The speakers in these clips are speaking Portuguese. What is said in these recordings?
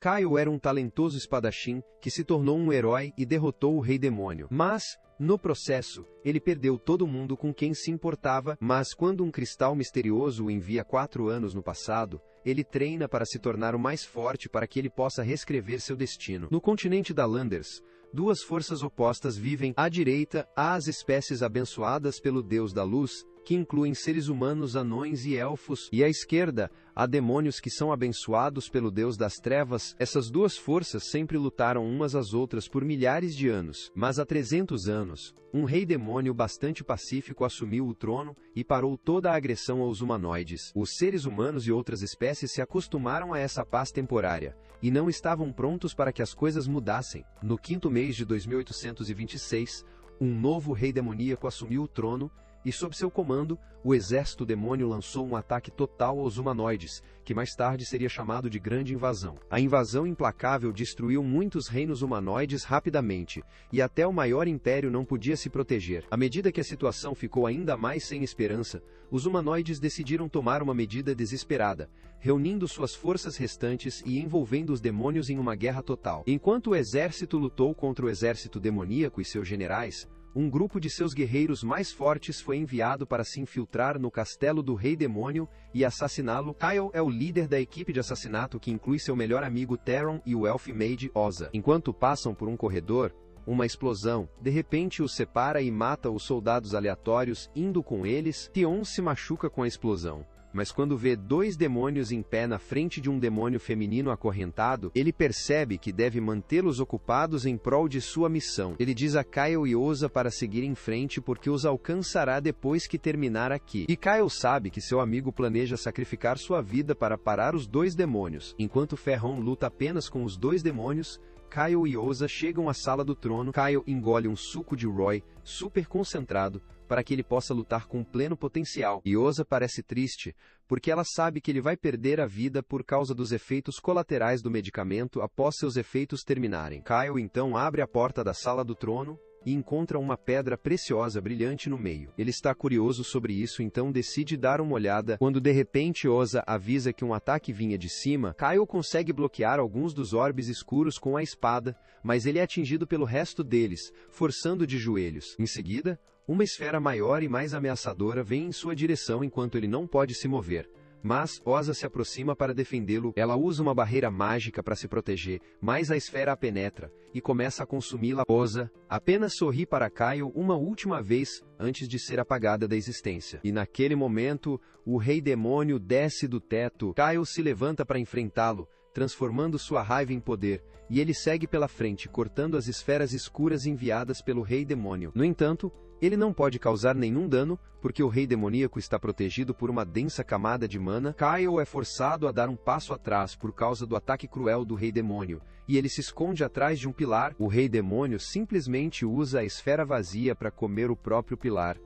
Kyle era um talentoso espadachim que se tornou um herói e derrotou o Rei Demônio. Mas, no processo, ele perdeu todo mundo com quem se importava, mas quando um cristal misterioso o envia 4 anos no passado, ele treina para se tornar o mais forte para que ele possa reescrever seu destino. No continente da Landers, duas forças opostas vivem. À direita, há as espécies abençoadas pelo Deus da Luz, que incluem seres humanos, anões e elfos, e à esquerda, há demônios que são abençoados pelo Deus das Trevas. Essas duas forças sempre lutaram umas às outras por milhares de anos, mas há 300 anos, um rei demônio bastante pacífico assumiu o trono e parou toda a agressão aos humanoides. Os seres humanos e outras espécies se acostumaram a essa paz temporária, e não estavam prontos para que as coisas mudassem. No 5º mês de 2826, um novo rei demoníaco assumiu o trono, e sob seu comando, o exército demônio lançou um ataque total aos humanoides, que mais tarde seria chamado de Grande Invasão. A invasão implacável destruiu muitos reinos humanoides rapidamente, e até o maior império não podia se proteger. À medida que a situação ficou ainda mais sem esperança, os humanoides decidiram tomar uma medida desesperada, reunindo suas forças restantes e envolvendo os demônios em uma guerra total. Enquanto o exército lutou contra o exército demoníaco e seus generais, um grupo de seus guerreiros mais fortes foi enviado para se infiltrar no castelo do Rei Demônio e assassiná-lo. Kyle é o líder da equipe de assassinato que inclui seu melhor amigo Theron e o Elf-Maid Oza. Enquanto passam por um corredor, uma explosão, de repente os separa e mata os soldados aleatórios, indo com eles. Theon se machuca com a explosão, mas quando vê 2 demônios em pé na frente de um demônio feminino acorrentado, ele percebe que deve mantê-los ocupados em prol de sua missão. Ele diz a Kyle e Oza para seguir em frente porque os alcançará depois que terminar aqui. E Kyle sabe que seu amigo planeja sacrificar sua vida para parar os 2 demônios. Enquanto Ferron luta apenas com os 2 demônios, Kyle e Oza chegam à sala do trono. Kyle engole um suco de Roy, super concentrado, para que ele possa lutar com pleno potencial. E Oza parece triste, porque ela sabe que ele vai perder a vida por causa dos efeitos colaterais do medicamento após seus efeitos terminarem. Kyle então abre a porta da sala do trono e encontra uma pedra preciosa brilhante no meio. Ele está curioso sobre isso, então decide dar uma olhada, quando de repente Oza avisa que um ataque vinha de cima. Kyle consegue bloquear alguns dos orbes escuros com a espada, mas ele é atingido pelo resto deles, forçando de joelhos. Em seguida, uma esfera maior e mais ameaçadora vem em sua direção enquanto ele não pode se mover. Mas Oza se aproxima para defendê-lo. Ela usa uma barreira mágica para se proteger, mas a esfera a penetra e começa a consumi-la. Oza apenas sorri para Kyle uma última vez antes de ser apagada da existência. E naquele momento, o Rei Demônio desce do teto. Kyle se levanta para enfrentá-lo, transformando sua raiva em poder, e ele segue pela frente, cortando as esferas escuras enviadas pelo Rei Demônio. No entanto, ele não pode causar nenhum dano, porque o Rei Demoníaco está protegido por uma densa camada de mana. Kyle é forçado a dar um passo atrás por causa do ataque cruel do Rei Demônio, e ele se esconde atrás de um pilar. O Rei Demônio simplesmente usa a esfera vazia para comer o próprio pilar,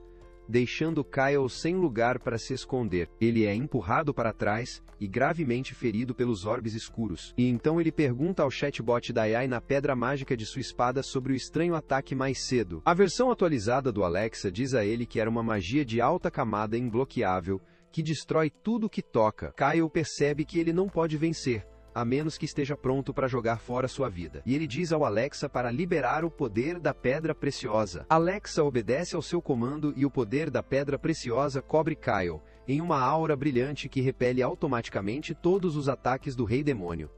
deixando Kyle sem lugar para se esconder. Ele é empurrado para trás e gravemente ferido pelos orbes escuros. E então ele pergunta ao chatbot da AI na pedra mágica de sua espada sobre o estranho ataque mais cedo. A versão atualizada do Alexa diz a ele que era uma magia de alta camada imbloqueável, que destrói tudo que toca. Kyle percebe que ele não pode vencer, a menos que esteja pronto para jogar fora sua vida. E ele diz ao Alexa para liberar o poder da Pedra Preciosa. Alexa obedece ao seu comando e o poder da Pedra Preciosa cobre Kyle em uma aura brilhante que repele automaticamente todos os ataques do Rei Demônio.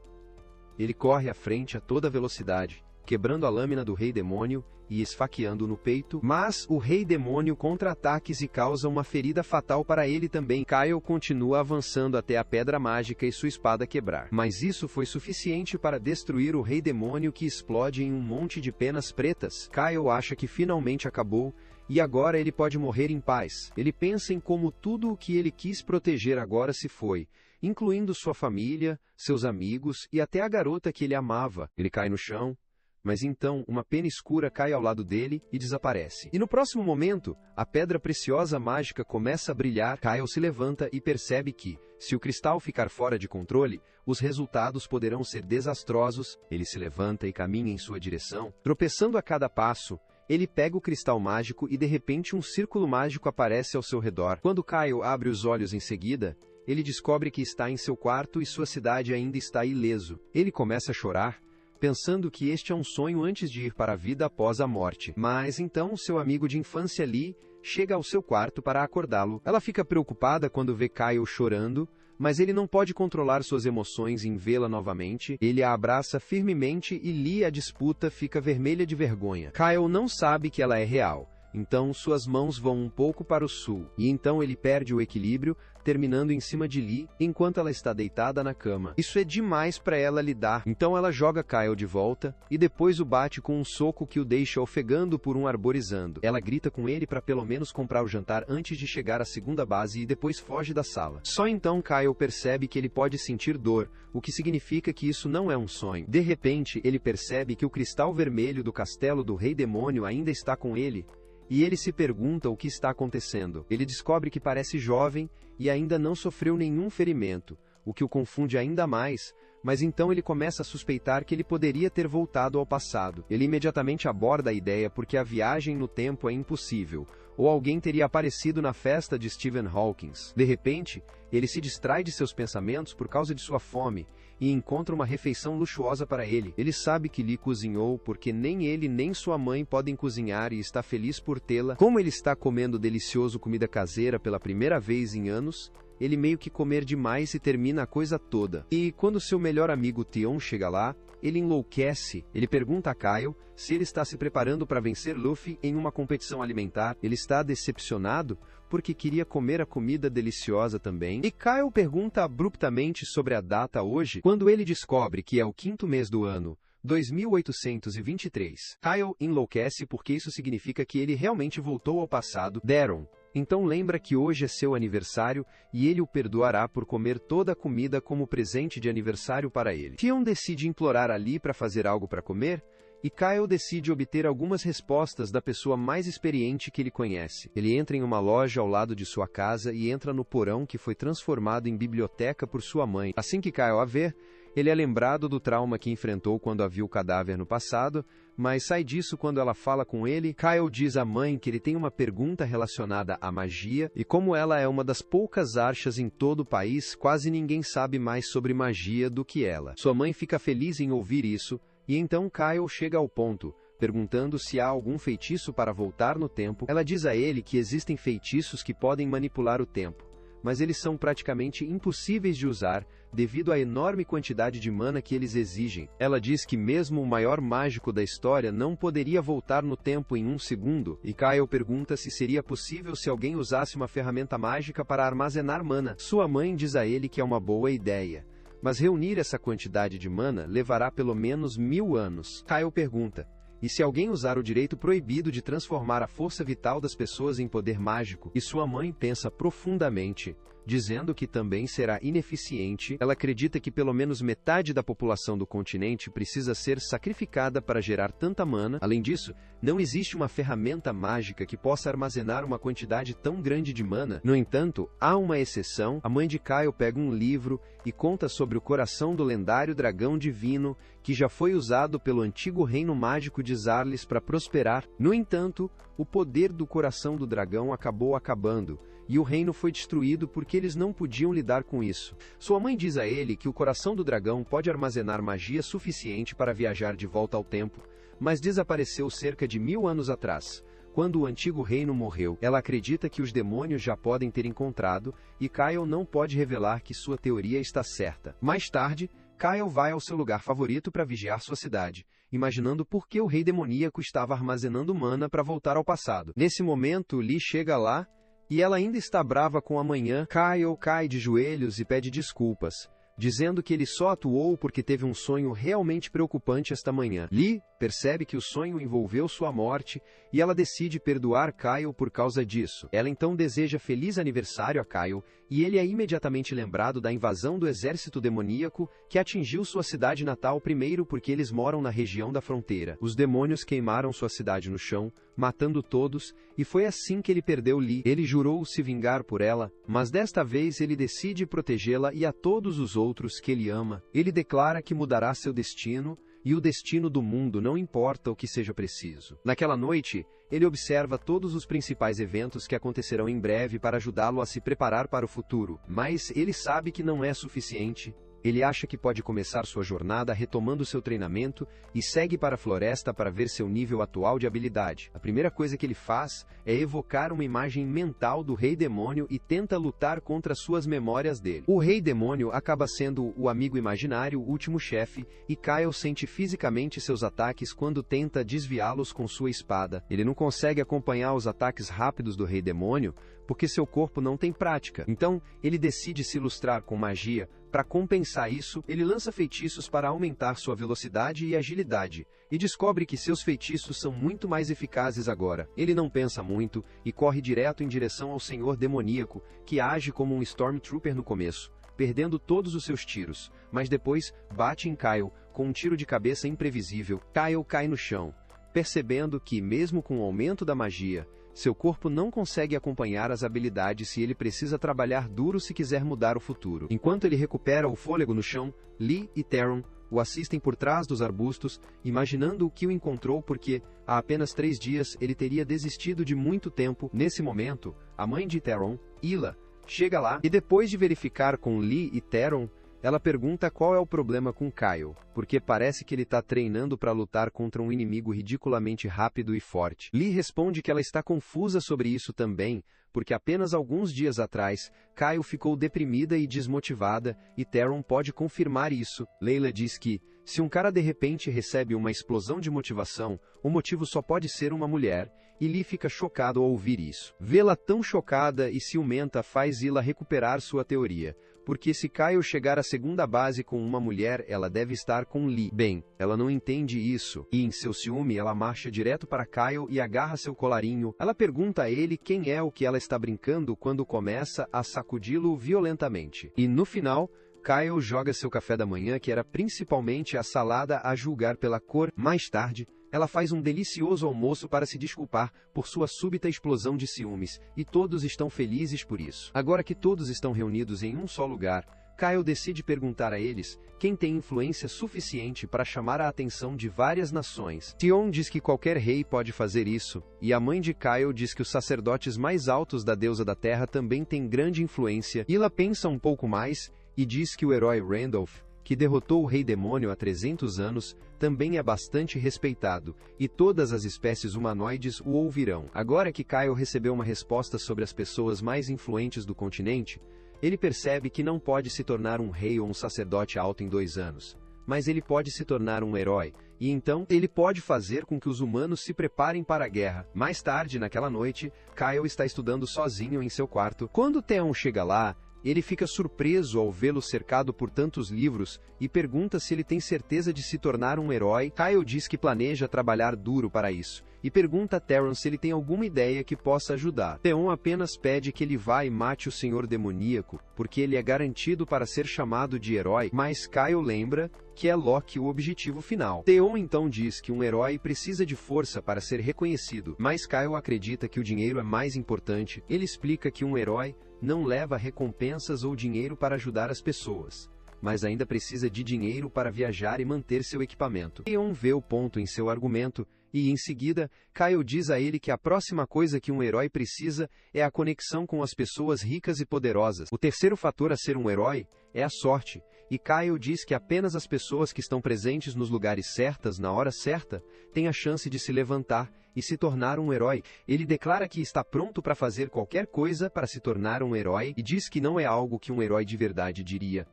Ele corre à frente a toda velocidade, quebrando a lâmina do Rei Demônio e esfaqueando no peito, mas o Rei Demônio contra-ataques e causa uma ferida fatal para ele também. Kyle continua avançando até a pedra mágica e sua espada quebrar. Mas isso foi suficiente para destruir o Rei Demônio, que explode em um monte de penas pretas. Kyle acha que finalmente acabou, e agora ele pode morrer em paz. Ele pensa em como tudo o que ele quis proteger agora se foi, incluindo sua família, seus amigos e até a garota que ele amava. Ele cai no chão, mas então uma pena escura cai ao lado dele e desaparece. E no próximo momento, a pedra preciosa mágica começa a brilhar. Kyle se levanta e percebe que, se o cristal ficar fora de controle, os resultados poderão ser desastrosos. Ele se levanta e caminha em sua direção, tropeçando a cada passo. Ele pega o cristal mágico e de repente um círculo mágico aparece ao seu redor. Quando Kyle abre os olhos em seguida, ele descobre que está em seu quarto e sua cidade ainda está ileso. Ele começa a chorar, pensando que este é um sonho antes de ir para a vida após a morte. Mas então seu amigo de infância Lee chega ao seu quarto para acordá-lo. Ela fica preocupada quando vê Kyle chorando, mas ele não pode controlar suas emoções em vê-la novamente. Ele a abraça firmemente e Lee, a disputa, fica vermelha de vergonha. Kyle não sabe que ela é real. Então suas mãos vão um pouco para o sul, e então ele perde o equilíbrio, terminando em cima de Lee, enquanto ela está deitada na cama. Isso é demais para ela lidar, então ela joga Kyle de volta, e depois o bate com um soco que o deixa ofegando por um arborizando. Ela grita com ele para pelo menos comprar o jantar antes de chegar à segunda base e depois foge da sala. Só então Kyle percebe que ele pode sentir dor, o que significa que isso não é um sonho. De repente, ele percebe que o cristal vermelho do castelo do Rei Demônio ainda está com ele, e ele se pergunta o que está acontecendo. Ele descobre que parece jovem e ainda não sofreu nenhum ferimento, o que o confunde ainda mais, mas então ele começa a suspeitar que ele poderia ter voltado ao passado. Ele imediatamente aborda a ideia porque a viagem no tempo é impossível, ou alguém teria aparecido na festa de Stephen Hawking. De repente, ele se distrai de seus pensamentos por causa de sua fome, e encontra uma refeição luxuosa para ele. Ele sabe que Lee cozinhou porque nem ele nem sua mãe podem cozinhar e está feliz por tê-la. Como ele está comendo delicioso comida caseira pela primeira vez em anos, ele meio que comer demais e termina a coisa toda. E quando seu melhor amigo Theon chega lá, ele enlouquece. Ele pergunta a Kyle se ele está se preparando para vencer Luffy em uma competição alimentar. Ele está decepcionado porque queria comer a comida deliciosa também. E Kyle pergunta abruptamente sobre a data hoje, quando ele descobre que é o 5º mês do ano 2823. Kyle enlouquece porque isso significa que ele realmente voltou ao passado. Daron então lembra que hoje é seu aniversário e ele o perdoará por comer toda a comida como presente de aniversário para ele. Theon decide implorar a Lee para fazer algo para comer, e Kyle decide obter algumas respostas da pessoa mais experiente que ele conhece. Ele entra em uma loja ao lado de sua casa e entra no porão que foi transformado em biblioteca por sua mãe. Assim que Kyle a vê, ele é lembrado do trauma que enfrentou quando a viu o cadáver no passado, mas sai disso quando ela fala com ele. Kyle diz à mãe que ele tem uma pergunta relacionada à magia, e como ela é uma das poucas archas em todo o país, quase ninguém sabe mais sobre magia do que ela. Sua mãe fica feliz em ouvir isso, e então Kyle chega ao ponto, perguntando se há algum feitiço para voltar no tempo. Ela diz a ele que existem feitiços que podem manipular o tempo, mas eles são praticamente impossíveis de usar, devido à enorme quantidade de mana que eles exigem. Ela diz que mesmo o maior mágico da história não poderia voltar no tempo em um segundo, e Kyle pergunta se seria possível se alguém usasse uma ferramenta mágica para armazenar mana. Sua mãe diz a ele que é uma boa ideia, mas reunir essa quantidade de mana levará pelo menos 1000 anos. Kyle pergunta: e se alguém usar o direito proibido de transformar a força vital das pessoas em poder mágico? E sua mãe pensa profundamente, dizendo que também será ineficiente. Ela acredita que pelo menos metade da população do continente precisa ser sacrificada para gerar tanta mana. Além disso, não existe uma ferramenta mágica que possa armazenar uma quantidade tão grande de mana. No entanto, há uma exceção. A mãe de Kyle pega um livro e conta sobre o coração do lendário dragão divino, que já foi usado pelo antigo reino mágico de Zarlis para prosperar. No entanto, o poder do coração do dragão acabou acabando, e o reino foi destruído porque eles não podiam lidar com isso. Sua mãe diz a ele que o coração do dragão pode armazenar magia suficiente para viajar de volta ao tempo, mas desapareceu cerca de 1000 anos atrás, quando o antigo reino morreu. Ela acredita que os demônios já podem ter encontrado, e Kyle não pode revelar que sua teoria está certa. Mais tarde, Kyle vai ao seu lugar favorito para vigiar sua cidade, imaginando por que o rei demoníaco estava armazenando mana para voltar ao passado. Nesse momento, Lee chega lá, e ela ainda está brava com a manhã. Kyle cai de joelhos e pede desculpas, dizendo que ele só atuou porque teve um sonho realmente preocupante esta manhã. Lee percebe que o sonho envolveu sua morte, e ela decide perdoar Kyle por causa disso. Ela então deseja feliz aniversário a Kyle, e ele é imediatamente lembrado da invasão do exército demoníaco, que atingiu sua cidade natal primeiro porque eles moram na região da fronteira. Os demônios queimaram sua cidade no chão, matando todos, e foi assim que ele perdeu Lee. Ele jurou se vingar por ela, mas desta vez ele decide protegê-la e a todos os outros que ele ama. Ele declara que mudará seu destino, e o destino do mundo não importa o que seja preciso. Naquela noite, ele observa todos os principais eventos que acontecerão em breve para ajudá-lo a se preparar para o futuro, mas ele sabe que não é suficiente. Ele acha que pode começar sua jornada retomando seu treinamento e segue para a floresta para ver seu nível atual de habilidade. A primeira coisa que ele faz é evocar uma imagem mental do Rei Demônio e tenta lutar contra suas memórias dele. O Rei Demônio acaba sendo o amigo imaginário, o último chefe, e Kyle sente fisicamente seus ataques quando tenta desviá-los com sua espada. Ele não consegue acompanhar os ataques rápidos do Rei Demônio porque seu corpo não tem prática. Então, ele decide se ilustrar com magia. Para compensar isso, ele lança feitiços para aumentar sua velocidade e agilidade, e descobre que seus feitiços são muito mais eficazes agora. Ele não pensa muito e corre direto em direção ao Senhor Demoníaco, que age como um Stormtrooper no começo, perdendo todos os seus tiros, mas depois bate em Kyle com um tiro de cabeça imprevisível. Kyle cai no chão, percebendo que, mesmo com o aumento da magia, seu corpo não consegue acompanhar as habilidades e ele precisa trabalhar duro se quiser mudar o futuro. Enquanto ele recupera o fôlego no chão, Lee e Theron o assistem por trás dos arbustos, imaginando o que o encontrou porque, há apenas 3 dias, ele teria desistido de muito tempo. Nesse momento, a mãe de Theron, Hila, chega lá e depois de verificar com Lee e Theron, ela pergunta qual é o problema com Kyle, porque parece que ele está treinando para lutar contra um inimigo ridiculamente rápido e forte. Lee responde que ela está confusa sobre isso também, porque apenas alguns dias atrás, Kyle ficou deprimida e desmotivada, e Theron pode confirmar isso. Layla diz que, se um cara de repente recebe uma explosão de motivação, o motivo só pode ser uma mulher, e Lee fica chocado ao ouvir isso. Vê-la tão chocada e ciumenta faz Hila recuperar sua teoria, porque se Kyle chegar à segunda base com uma mulher, ela deve estar com Lee. Bem, ela não entende isso, e em seu ciúme ela marcha direto para Kyle e agarra seu colarinho. Ela pergunta a ele quem é o que ela está brincando quando começa a sacudi-lo violentamente. E no final, Kyle joga seu café da manhã, que era principalmente a salada a julgar pela cor. Mais tarde, ela faz um delicioso almoço para se desculpar por sua súbita explosão de ciúmes, e todos estão felizes por isso. Agora que todos estão reunidos em um só lugar, Kyle decide perguntar a eles quem tem influência suficiente para chamar a atenção de várias nações. Tion diz que qualquer rei pode fazer isso, e a mãe de Kyle diz que os sacerdotes mais altos da deusa da terra também têm grande influência. Hila pensa um pouco mais e diz que o herói Randolph, que derrotou o Rei Demônio há 300 anos, também é bastante respeitado, e todas as espécies humanoides o ouvirão. Agora que Kyle recebeu uma resposta sobre as pessoas mais influentes do continente, ele percebe que não pode se tornar um rei ou um sacerdote alto em 2 anos. Mas ele pode se tornar um herói, e então ele pode fazer com que os humanos se preparem para a guerra. Mais tarde, naquela noite, Kyle está estudando sozinho em seu quarto. Quando Theon chega lá, ele fica surpreso ao vê-lo cercado por tantos livros e pergunta se ele tem certeza de se tornar um herói. Kyle diz que planeja trabalhar duro para isso, e pergunta a Theron se ele tem alguma ideia que possa ajudar. Theon apenas pede que ele vá e mate o Senhor Demoníaco, porque ele é garantido para ser chamado de herói, mas Kyle lembra que é Loki o objetivo final. Theon então diz que um herói precisa de força para ser reconhecido, mas Kyle acredita que o dinheiro é mais importante. Ele explica que um herói não leva recompensas ou dinheiro para ajudar as pessoas, mas ainda precisa de dinheiro para viajar e manter seu equipamento. Theon vê o ponto em seu argumento, e em seguida, Kyle diz a ele que a próxima coisa que um herói precisa é a conexão com as pessoas ricas e poderosas. O terceiro fator a ser um herói é a sorte, e Kyle diz que apenas as pessoas que estão presentes nos lugares certos na hora certa têm a chance de se levantar e se tornar um herói. Ele declara que está pronto para fazer qualquer coisa para se tornar um herói e diz que não é algo que um herói de verdade diria.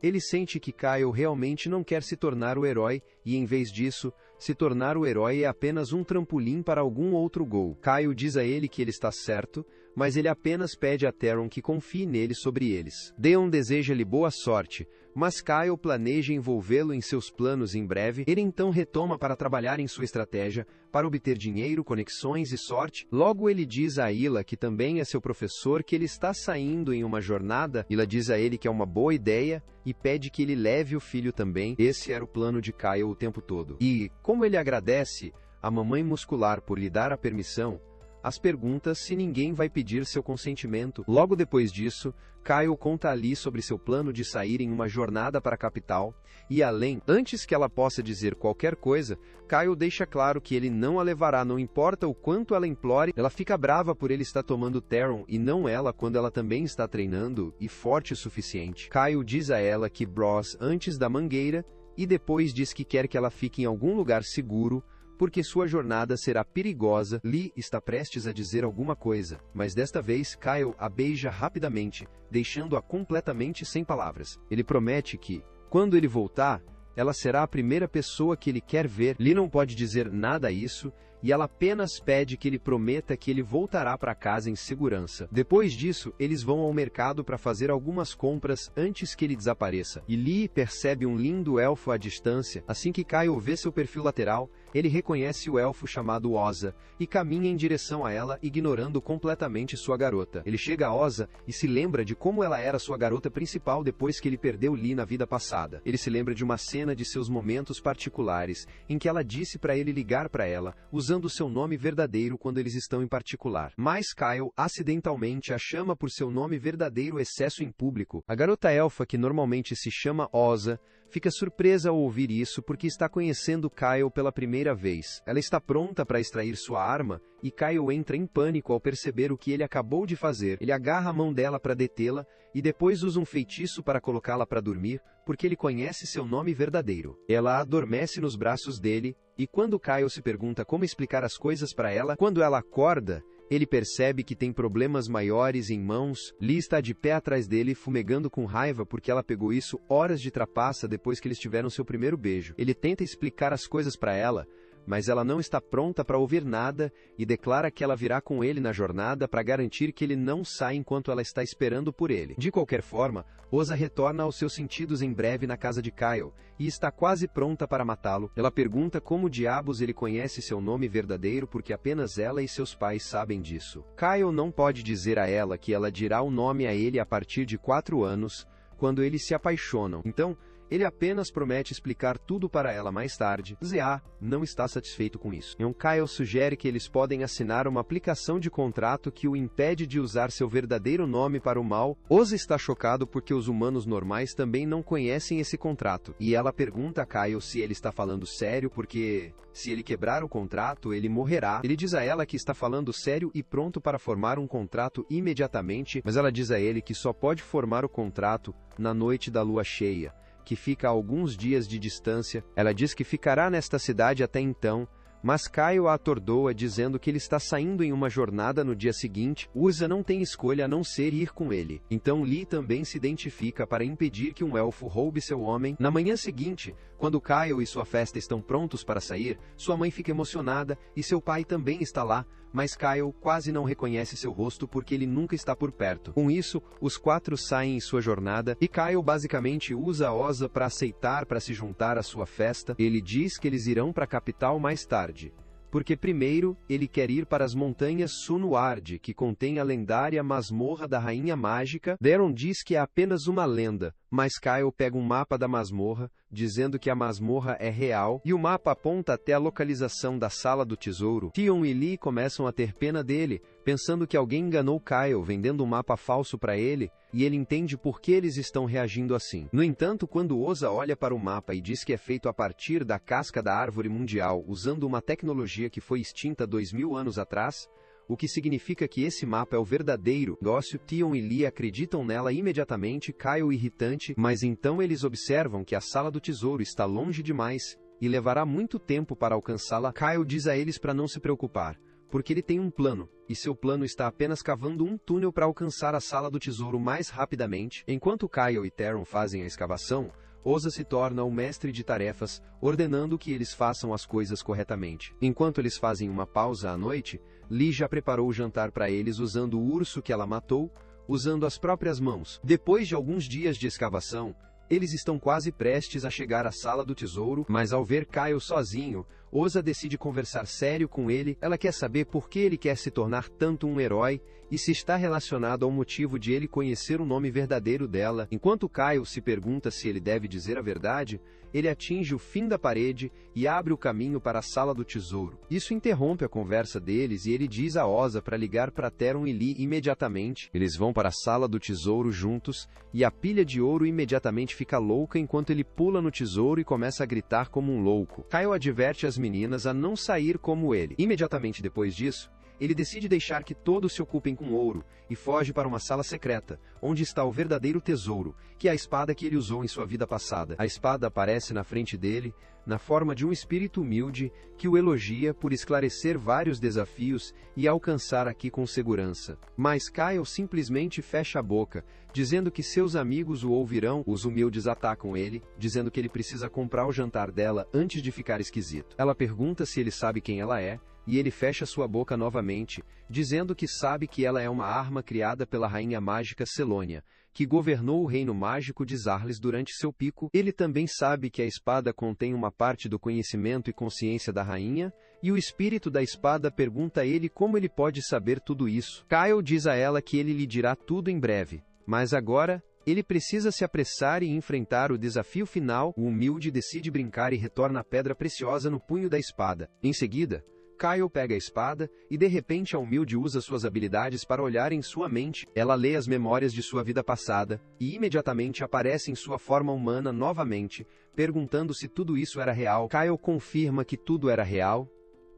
Ele sente que Kyle realmente não quer se tornar o herói, e em vez disso, se tornar o herói é apenas um trampolim para algum outro gol. Kyle diz a ele que ele está certo, mas ele apenas pede a Theron que confie nele sobre eles. Theon deseja-lhe boa sorte, mas Kyle planeja envolvê-lo em seus planos em breve. Ele então retoma para trabalhar em sua estratégia, para obter dinheiro, conexões e sorte. Logo ele diz a Hila, que também é seu professor, que ele está saindo em uma jornada. Hila diz a ele que é uma boa ideia, e pede que ele leve o filho também. Esse era o plano de Kyle o tempo todo. E, como ele agradece a mamãe muscular por lhe dar a permissão, as perguntas se ninguém vai pedir seu consentimento. Logo depois disso, Kyle conta a Lee sobre seu plano de sair em uma jornada para a capital, e além, antes que ela possa dizer qualquer coisa, Kyle deixa claro que ele não a levará, não importa o quanto ela implore. Ela fica brava por ele estar tomando Theron e não ela, quando ela também está treinando e forte o suficiente. Kyle diz a ela que Bros antes da mangueira, e depois diz que quer que ela fique em algum lugar seguro, porque sua jornada será perigosa. Lee está prestes a dizer alguma coisa, mas desta vez Kyle a beija rapidamente, deixando-a completamente sem palavras. Ele promete que, quando ele voltar, ela será a primeira pessoa que ele quer ver. Lee não pode dizer nada a isso, e ela apenas pede que ele prometa que ele voltará para casa em segurança. Depois disso, eles vão ao mercado para fazer algumas compras antes que ele desapareça. E Lee percebe um lindo elfo à distância. Assim que Kyle vê seu perfil lateral, ele reconhece o elfo chamado Oza, e caminha em direção a ela, ignorando completamente sua garota. Ele chega a Oza e se lembra de como ela era sua garota principal depois que ele perdeu Lee na vida passada. Ele se lembra de uma cena de seus momentos particulares, em que ela disse para ele ligar para ela, usando seu nome verdadeiro quando eles estão em particular. Mas Kyle, acidentalmente, a chama por seu nome verdadeiro excesso em público. A garota elfa, que normalmente se chama Oza, fica surpresa ao ouvir isso porque está conhecendo Kyle pela primeira vez. Ela está pronta para extrair sua arma, e Kyle entra em pânico ao perceber o que ele acabou de fazer. Ele agarra a mão dela para detê-la, e depois usa um feitiço para colocá-la para dormir, porque ele conhece seu nome verdadeiro. Ela adormece nos braços dele, e quando Kyle se pergunta como explicar as coisas para ela, quando ela acorda, ele percebe que tem problemas maiores em mãos. Lee está de pé atrás dele, fumegando com raiva porque ela pegou isso horas de trapaça depois que eles tiveram seu primeiro beijo. Ele tenta explicar as coisas para ela, mas ela não está pronta para ouvir nada e declara que ela virá com ele na jornada para garantir que ele não sai enquanto ela está esperando por ele. De qualquer forma, Oza retorna aos seus sentidos em breve na casa de Kyle, e está quase pronta para matá-lo. Ela pergunta como diabos ele conhece seu nome verdadeiro porque apenas ela e seus pais sabem disso. Kyle não pode dizer a ela que ela dirá o nome a ele a partir de 4 anos, quando eles se apaixonam. Então, ele apenas promete explicar tudo para ela mais tarde. Zea não está satisfeito com isso. Então Kyle sugere que eles podem assinar uma aplicação de contrato que o impede de usar seu verdadeiro nome para o mal. Oza está chocado porque os humanos normais também não conhecem esse contrato. E ela pergunta a Kyle se ele está falando sério porque, se ele quebrar o contrato, ele morrerá. Ele diz a ela que está falando sério e pronto para formar um contrato imediatamente, mas ela diz a ele que só pode formar o contrato na noite da lua cheia, que fica a alguns dias de distância. Ela diz que ficará nesta cidade até então, mas Kyle a atordoa dizendo que ele está saindo em uma jornada no dia seguinte. Usa não tem escolha a não ser ir com ele. Então Lee também se identifica para impedir que um elfo roube seu homem. Na manhã seguinte, quando Kyle e sua festa estão prontos para sair, sua mãe fica emocionada e seu pai também está lá, mas Kyle quase não reconhece seu rosto porque ele nunca está por perto. Com isso, os 4 saem em sua jornada, e Kyle basicamente usa a Oza para aceitar para se juntar à sua festa. Ele diz que eles irão para a capital mais tarde, porque primeiro, ele quer ir para as montanhas Sunuard, que contém a lendária masmorra da Rainha Mágica. Theron diz que é apenas uma lenda, mas Kyle pega um mapa da masmorra, dizendo que a masmorra é real, e o mapa aponta até a localização da Sala do Tesouro. Theon e Lee começam a ter pena dele, pensando que alguém enganou Kyle vendendo um mapa falso para ele, e ele entende por que eles estão reagindo assim. No entanto, quando Oza olha para o mapa e diz que é feito a partir da casca da árvore mundial, usando uma tecnologia que foi extinta 2000 anos atrás, o que significa que esse mapa é o verdadeiro negócio, Theon e Lee acreditam nela imediatamente. Kyle irritante, mas então eles observam que a Sala do Tesouro está longe demais, e levará muito tempo para alcançá-la. Kyle diz a eles para não se preocupar, porque ele tem um plano, e seu plano está apenas cavando um túnel para alcançar a Sala do Tesouro mais rapidamente. Enquanto Kyle e Theron fazem a escavação, Oza se torna o mestre de tarefas, ordenando que eles façam as coisas corretamente. Enquanto eles fazem uma pausa à noite, Lee já preparou o jantar para eles usando o urso que ela matou, usando as próprias mãos. Depois de alguns dias de escavação, eles estão quase prestes a chegar à Sala do Tesouro, mas ao ver Kyle sozinho, Osa decide conversar sério com ele, ela quer saber por que ele quer se tornar tanto um herói, e se está relacionado ao motivo de ele conhecer o nome verdadeiro dela. Enquanto Kyle se pergunta se ele deve dizer a verdade, ele atinge o fim da parede e abre o caminho para a sala do tesouro. Isso interrompe a conversa deles e ele diz a Osa para ligar para Theron e Lee imediatamente. Eles vão para a sala do tesouro juntos, e a pilha de ouro imediatamente fica louca enquanto ele pula no tesouro e começa a gritar como um louco. Kyle adverte as meninas a não sair como ele. Imediatamente depois disso, ele decide deixar que todos se ocupem com ouro, e foge para uma sala secreta, onde está o verdadeiro tesouro, que é a espada que ele usou em sua vida passada. A espada aparece na frente dele, na forma de um espírito humilde, que o elogia por esclarecer vários desafios e alcançar aqui com segurança. Mas Kyle simplesmente fecha a boca, dizendo que seus amigos o ouvirão. Os humildes atacam ele, dizendo que ele precisa comprar o jantar dela antes de ficar esquisito. Ela pergunta se ele sabe quem ela é, e ele fecha sua boca novamente, dizendo que sabe que ela é uma arma criada pela rainha mágica Selônia, que governou o reino mágico de Zarles durante seu pico. Ele também sabe que a espada contém uma parte do conhecimento e consciência da rainha, e o espírito da espada pergunta a ele como ele pode saber tudo isso. Kyle diz a ela que ele lhe dirá tudo em breve, mas agora ele precisa se apressar e enfrentar o desafio final. O humilde decide brincar e retorna a pedra preciosa no punho da espada. Em seguida, Kyle pega a espada, e de repente a humilde usa suas habilidades para olhar em sua mente. Ela lê as memórias de sua vida passada, e imediatamente aparece em sua forma humana novamente, perguntando se tudo isso era real. Kyle confirma que tudo era real,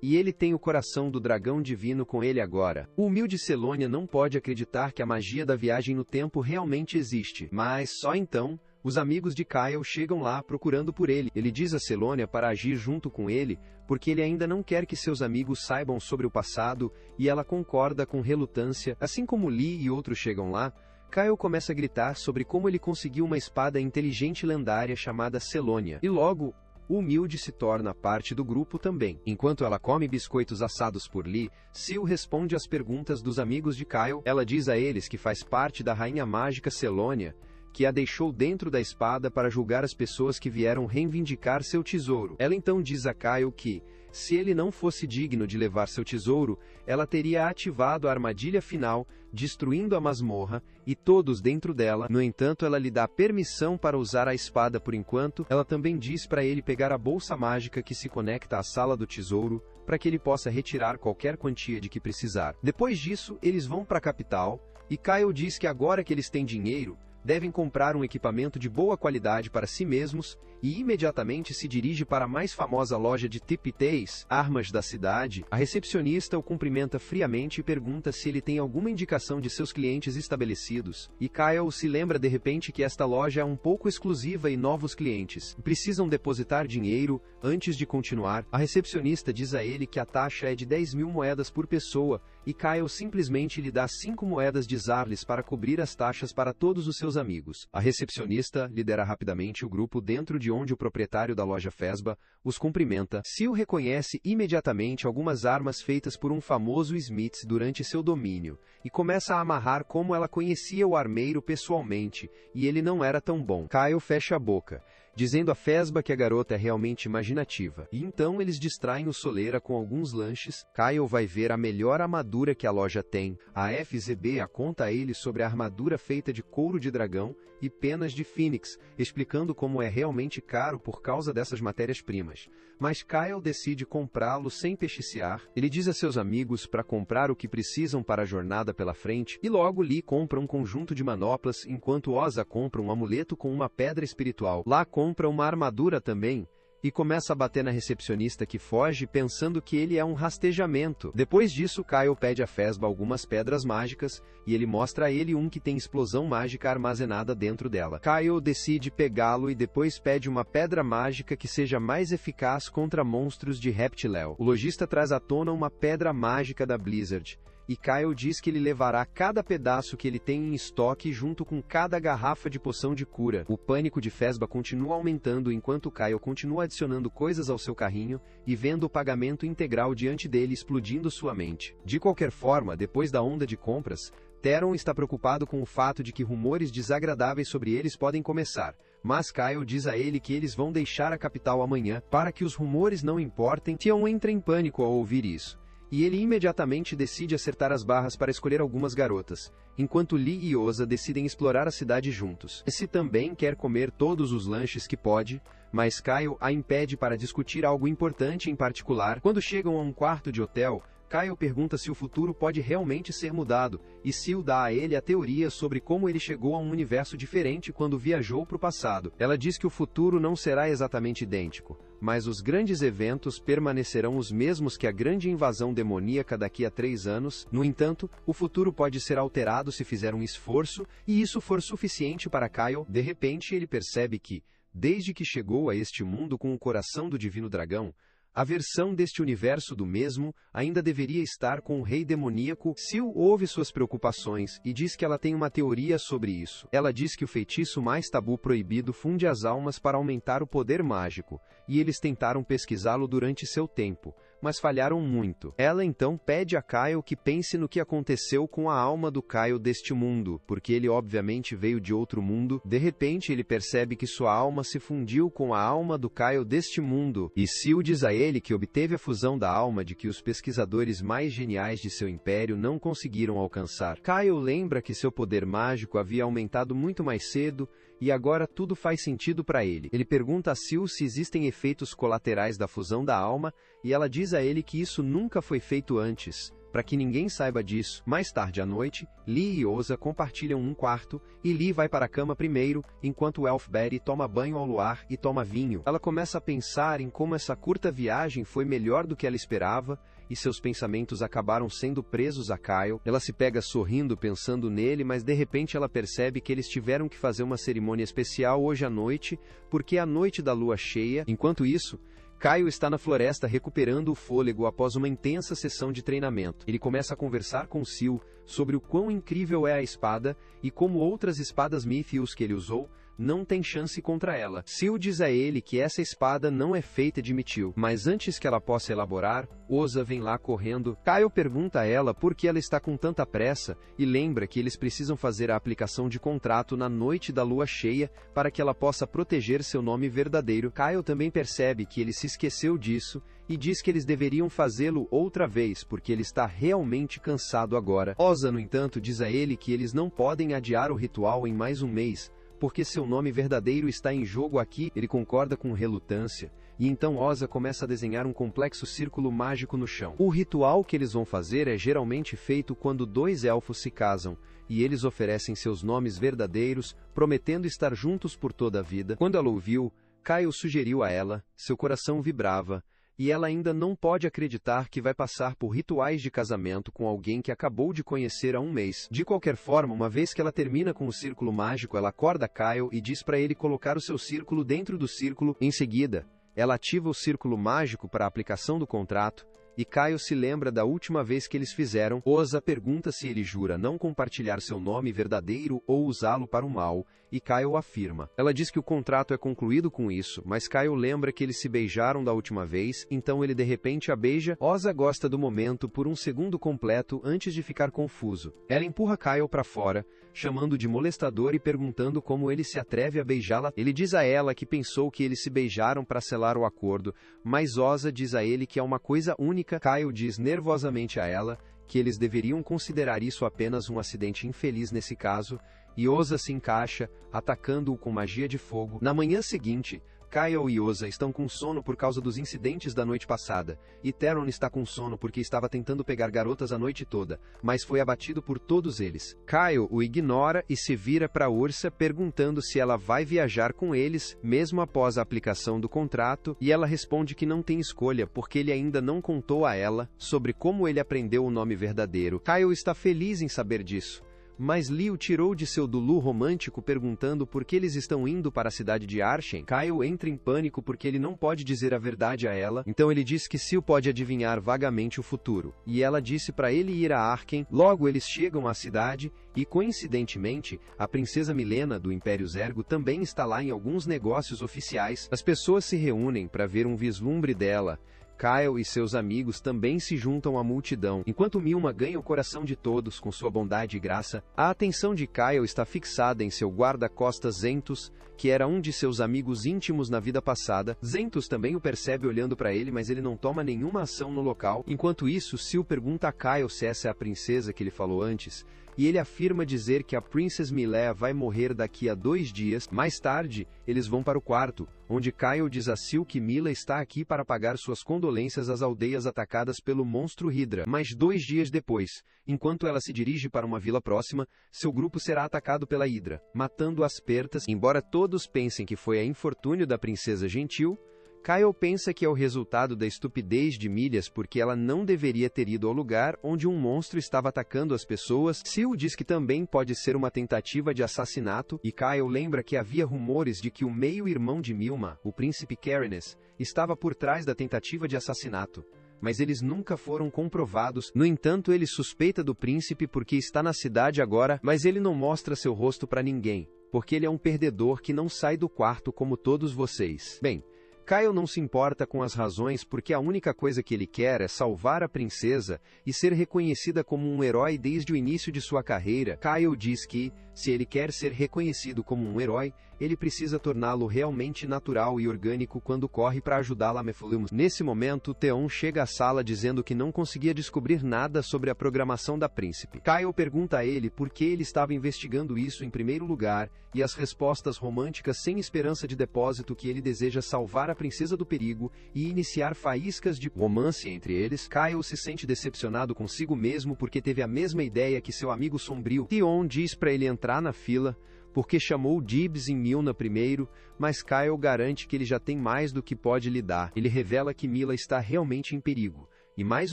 e ele tem o coração do dragão divino com ele agora. O humilde Selônia não pode acreditar que a magia da viagem no tempo realmente existe, mas só então os amigos de Kyle chegam lá procurando por ele. Ele diz a Selônia para agir junto com ele, porque ele ainda não quer que seus amigos saibam sobre o passado, e ela concorda com relutância. Assim como Lee e outros chegam lá, Kyle começa a gritar sobre como ele conseguiu uma espada inteligente lendária chamada Selônia. E logo, o humilde se torna parte do grupo também. Enquanto ela come biscoitos assados por Lee, Sil responde às perguntas dos amigos de Kyle. Ela diz a eles que faz parte da rainha mágica Selônia, que a deixou dentro da espada para julgar as pessoas que vieram reivindicar seu tesouro. Ela então diz a Kyle que, se ele não fosse digno de levar seu tesouro, ela teria ativado a armadilha final, destruindo a masmorra, e todos dentro dela. No entanto, ela lhe dá permissão para usar a espada por enquanto. Ela também diz para ele pegar a bolsa mágica que se conecta à sala do tesouro, para que ele possa retirar qualquer quantia de que precisar. Depois disso, eles vão para a capital, e Kyle diz que agora que eles têm dinheiro, devem comprar um equipamento de boa qualidade para si mesmos, e imediatamente se dirige para a mais famosa loja de tipiteis, armas da cidade. A recepcionista o cumprimenta friamente e pergunta se ele tem alguma indicação de seus clientes estabelecidos, e Kyle se lembra de repente que esta loja é um pouco exclusiva e novos clientes precisam depositar dinheiro antes de continuar. A recepcionista diz a ele que a taxa é de 10.000 moedas por pessoa, e Kyle simplesmente lhe dá 5 moedas de Zarles para cobrir as taxas para todos os seus amigos. A recepcionista lidera rapidamente o grupo dentro de onde o proprietário da loja Fesba os cumprimenta. Sil reconhece imediatamente algumas armas feitas por um famoso Smith durante seu domínio, e começa a amarrar como ela conhecia o armeiro pessoalmente, e ele não era tão bom. Kyle fecha a boca, dizendo a Fesba que a garota é realmente imaginativa, e então eles distraem o Soleira com alguns lanches. Kyle vai ver a melhor armadura que a loja tem. A FZB conta a ele sobre a armadura feita de couro de dragão e penas de fênix, explicando como é realmente caro por causa dessas matérias-primas. Mas Kyle decide comprá-lo sem pechiciar. Ele diz a seus amigos para comprar o que precisam para a jornada pela frente, e logo Lee compra um conjunto de manoplas, enquanto Osa compra um amuleto com uma pedra espiritual. Lá compra uma armadura também, e começa a bater na recepcionista que foge pensando que ele é um rastejamento. Depois disso, Kyle pede a Fesba algumas pedras mágicas, e ele mostra a ele um que tem explosão mágica armazenada dentro dela. Kyle decide pegá-lo e depois pede uma pedra mágica que seja mais eficaz contra monstros de Reptiléu. O lojista traz à tona uma pedra mágica da Blizzard, e Kyle diz que ele levará cada pedaço que ele tem em estoque junto com cada garrafa de poção de cura. O pânico de Fesba continua aumentando enquanto Kyle continua adicionando coisas ao seu carrinho e vendo o pagamento integral diante dele explodindo sua mente. De qualquer forma, depois da onda de compras, Theron está preocupado com o fato de que rumores desagradáveis sobre eles podem começar. mas Kyle diz a ele que eles vão deixar a capital amanhã, para que os rumores não importem. Tion entra em pânico ao ouvir isso, e ele imediatamente decide acertar as barras para escolher algumas garotas, enquanto Lee e Oza decidem explorar a cidade juntos. Jesse também quer comer todos os lanches que pode, mas Kyle a impede para discutir algo importante em particular. Quando chegam a um quarto de hotel, Kyle pergunta se o futuro pode realmente ser mudado, e Sil dá a ele a teoria sobre como ele chegou a um universo diferente quando viajou para o passado. Ela diz que o futuro não será exatamente idêntico, mas os grandes eventos permanecerão os mesmos que a grande invasão demoníaca daqui a 3 anos. No entanto, o futuro pode ser alterado se fizer um esforço, e isso for suficiente para Kyle. De repente ele percebe que, desde que chegou a este mundo com o coração do Divino Dragão, a versão deste universo do mesmo ainda deveria estar com o rei demoníaco. Sil ouve suas preocupações e diz que ela tem uma teoria sobre isso. Ela diz que o feitiço mais tabu proibido funde as almas para aumentar o poder mágico, e eles tentaram pesquisá-lo durante seu tempo, mas falharam muito. Ela então pede a Kyle que pense no que aconteceu com a alma do Kyle deste mundo, porque ele obviamente veio de outro mundo. De repente ele percebe que sua alma se fundiu com a alma do Kyle deste mundo, e Sil diz a ele que obteve a fusão da alma de que os pesquisadores mais geniais de seu império não conseguiram alcançar. Kyle lembra que seu poder mágico havia aumentado muito mais cedo, e agora tudo faz sentido para ele. Ele pergunta a Sil se existem efeitos colaterais da fusão da alma, e ela diz a ele que isso nunca foi feito antes, para que ninguém saiba disso. Mais tarde à noite, Lee e Oza compartilham um quarto, e Lee vai para a cama primeiro, enquanto Elfberry toma banho ao luar e toma vinho. Ela começa a pensar em como essa curta viagem foi melhor do que ela esperava, e seus pensamentos acabaram sendo presos a Kyle. Ela se pega sorrindo pensando nele, mas de repente ela percebe que eles tiveram que fazer uma cerimônia especial hoje à noite, porque é a noite da lua cheia. Enquanto isso, Kyle está na floresta recuperando o fôlego após uma intensa sessão de treinamento. Ele começa a conversar com Sil sobre o quão incrível é a espada, e como outras espadas Mithius que ele usou não tem chance contra ela. Sil diz a ele que essa espada não é feita de Mithril, mas antes que ela possa elaborar, Oza vem lá correndo. Kyle pergunta a ela por que ela está com tanta pressa, e lembra que eles precisam fazer a aplicação de contrato na noite da lua cheia, para que ela possa proteger seu nome verdadeiro. Kyle também percebe que ele se esqueceu disso, e diz que eles deveriam fazê-lo outra vez, porque ele está realmente cansado agora. Oza, no entanto, diz a ele que eles não podem adiar o ritual em mais um mês, porque seu nome verdadeiro está em jogo aqui. Ele concorda com relutância, e então Oza começa a desenhar um complexo círculo mágico no chão. O ritual que eles vão fazer é geralmente feito quando 2 elfos se casam, e eles oferecem seus nomes verdadeiros, prometendo estar juntos por toda a vida. Quando ela ouviu, Kyle sugeriu a ela, seu coração vibrava, e ela ainda não pode acreditar que vai passar por rituais de casamento com alguém que acabou de conhecer há um mês. De qualquer forma, uma vez que ela termina com o círculo mágico, ela acorda Kyle e diz para ele colocar o seu círculo dentro do círculo. Em seguida, ela ativa o círculo mágico para a aplicação do contrato, e Kyle se lembra da última vez que eles fizeram. Oza pergunta se ele jura não compartilhar seu nome verdadeiro ou usá-lo para o mal, e Kyle afirma. Ela diz que o contrato é concluído com isso, mas Kyle lembra que eles se beijaram da última vez, então ele de repente a beija. Oza gosta do momento por um segundo completo antes de ficar confuso. Ela empurra Kyle para fora, chamando de molestador e perguntando como ele se atreve a beijá-la. Ele diz a ela que pensou que eles se beijaram para selar o acordo, mas Oza diz a ele que é uma coisa única. Kyle diz nervosamente a ela que eles deveriam considerar isso apenas um acidente infeliz nesse caso, e Oza se encaixa, atacando-o com magia de fogo. Na manhã seguinte, Kyle e Oza estão com sono por causa dos incidentes da noite passada, e Theron está com sono porque estava tentando pegar garotas a noite toda, mas foi abatido por todos eles. Kyle o ignora e se vira para Ursa perguntando se ela vai viajar com eles, mesmo após a aplicação do contrato, e ela responde que não tem escolha porque ele ainda não contou a ela sobre como ele aprendeu o nome verdadeiro. Kyle está feliz em saber disso, mas Lee o tirou de seu dulu romântico perguntando por que eles estão indo para a cidade de Arshen. Kyle entra em pânico porque ele não pode dizer a verdade a ela, então ele diz que Sil pode adivinhar vagamente o futuro, e ela disse para ele ir a Arken. Logo eles chegam à cidade, e coincidentemente, a princesa Milena do Império Zergo também está lá em alguns negócios oficiais. As pessoas se reúnem para ver um vislumbre dela. Kyle e seus amigos também se juntam à multidão. Enquanto Milma ganha o coração de todos com sua bondade e graça, a atenção de Kyle está fixada em seu guarda-costas Zentus, que era um de seus amigos íntimos na vida passada. Zentus também o percebe olhando para ele, mas ele não toma nenhuma ação no local. Enquanto isso, Sil pergunta a Kyle se essa é a princesa que ele falou antes, e ele afirma dizer que a Princess Milea vai morrer daqui a 2 dias. Mais tarde, eles vão para o quarto, onde Kyle diz a Sil que Mila está aqui para pagar suas condolências às aldeias atacadas pelo monstro Hydra. Mas 2 dias depois, enquanto ela se dirige para uma vila próxima, seu grupo será atacado pela Hydra, matando as Pertas. Embora todos pensem que foi a infortúnio da princesa gentil, Kyle pensa que é o resultado da estupidez de Milhas porque ela não deveria ter ido ao lugar onde um monstro estava atacando as pessoas. Sil diz que também pode ser uma tentativa de assassinato, e Kyle lembra que havia rumores de que o meio-irmão de Milma, o príncipe Carinus, estava por trás da tentativa de assassinato, mas eles nunca foram comprovados. No entanto, ele suspeita do príncipe porque está na cidade agora, mas ele não mostra seu rosto para ninguém, porque ele é um perdedor que não sai do quarto como todos vocês. Bem, Kyle não se importa com as razões porque a única coisa que ele quer é salvar a princesa e ser reconhecida como um herói desde o início de sua carreira. Kyle diz que, se ele quer ser reconhecido como um herói, ele precisa torná-lo realmente natural e orgânico quando corre para ajudá-la a Mephilimos. Nesse momento, Theon chega à sala dizendo que não conseguia descobrir nada sobre a programação da príncipe. Kyle pergunta a ele por que ele estava investigando isso em primeiro lugar, e as respostas românticas sem esperança de depósito que ele deseja salvar a princesa do perigo e iniciar faíscas de romance entre eles. Kyle se sente decepcionado consigo mesmo porque teve a mesma ideia que seu amigo sombrio. Theon diz para ele entrar na fila, porque chamou Dibs em Milna primeiro, mas Kyle garante que ele já tem mais do que pode lhe dar. Ele revela que Mila está realmente em perigo, e mais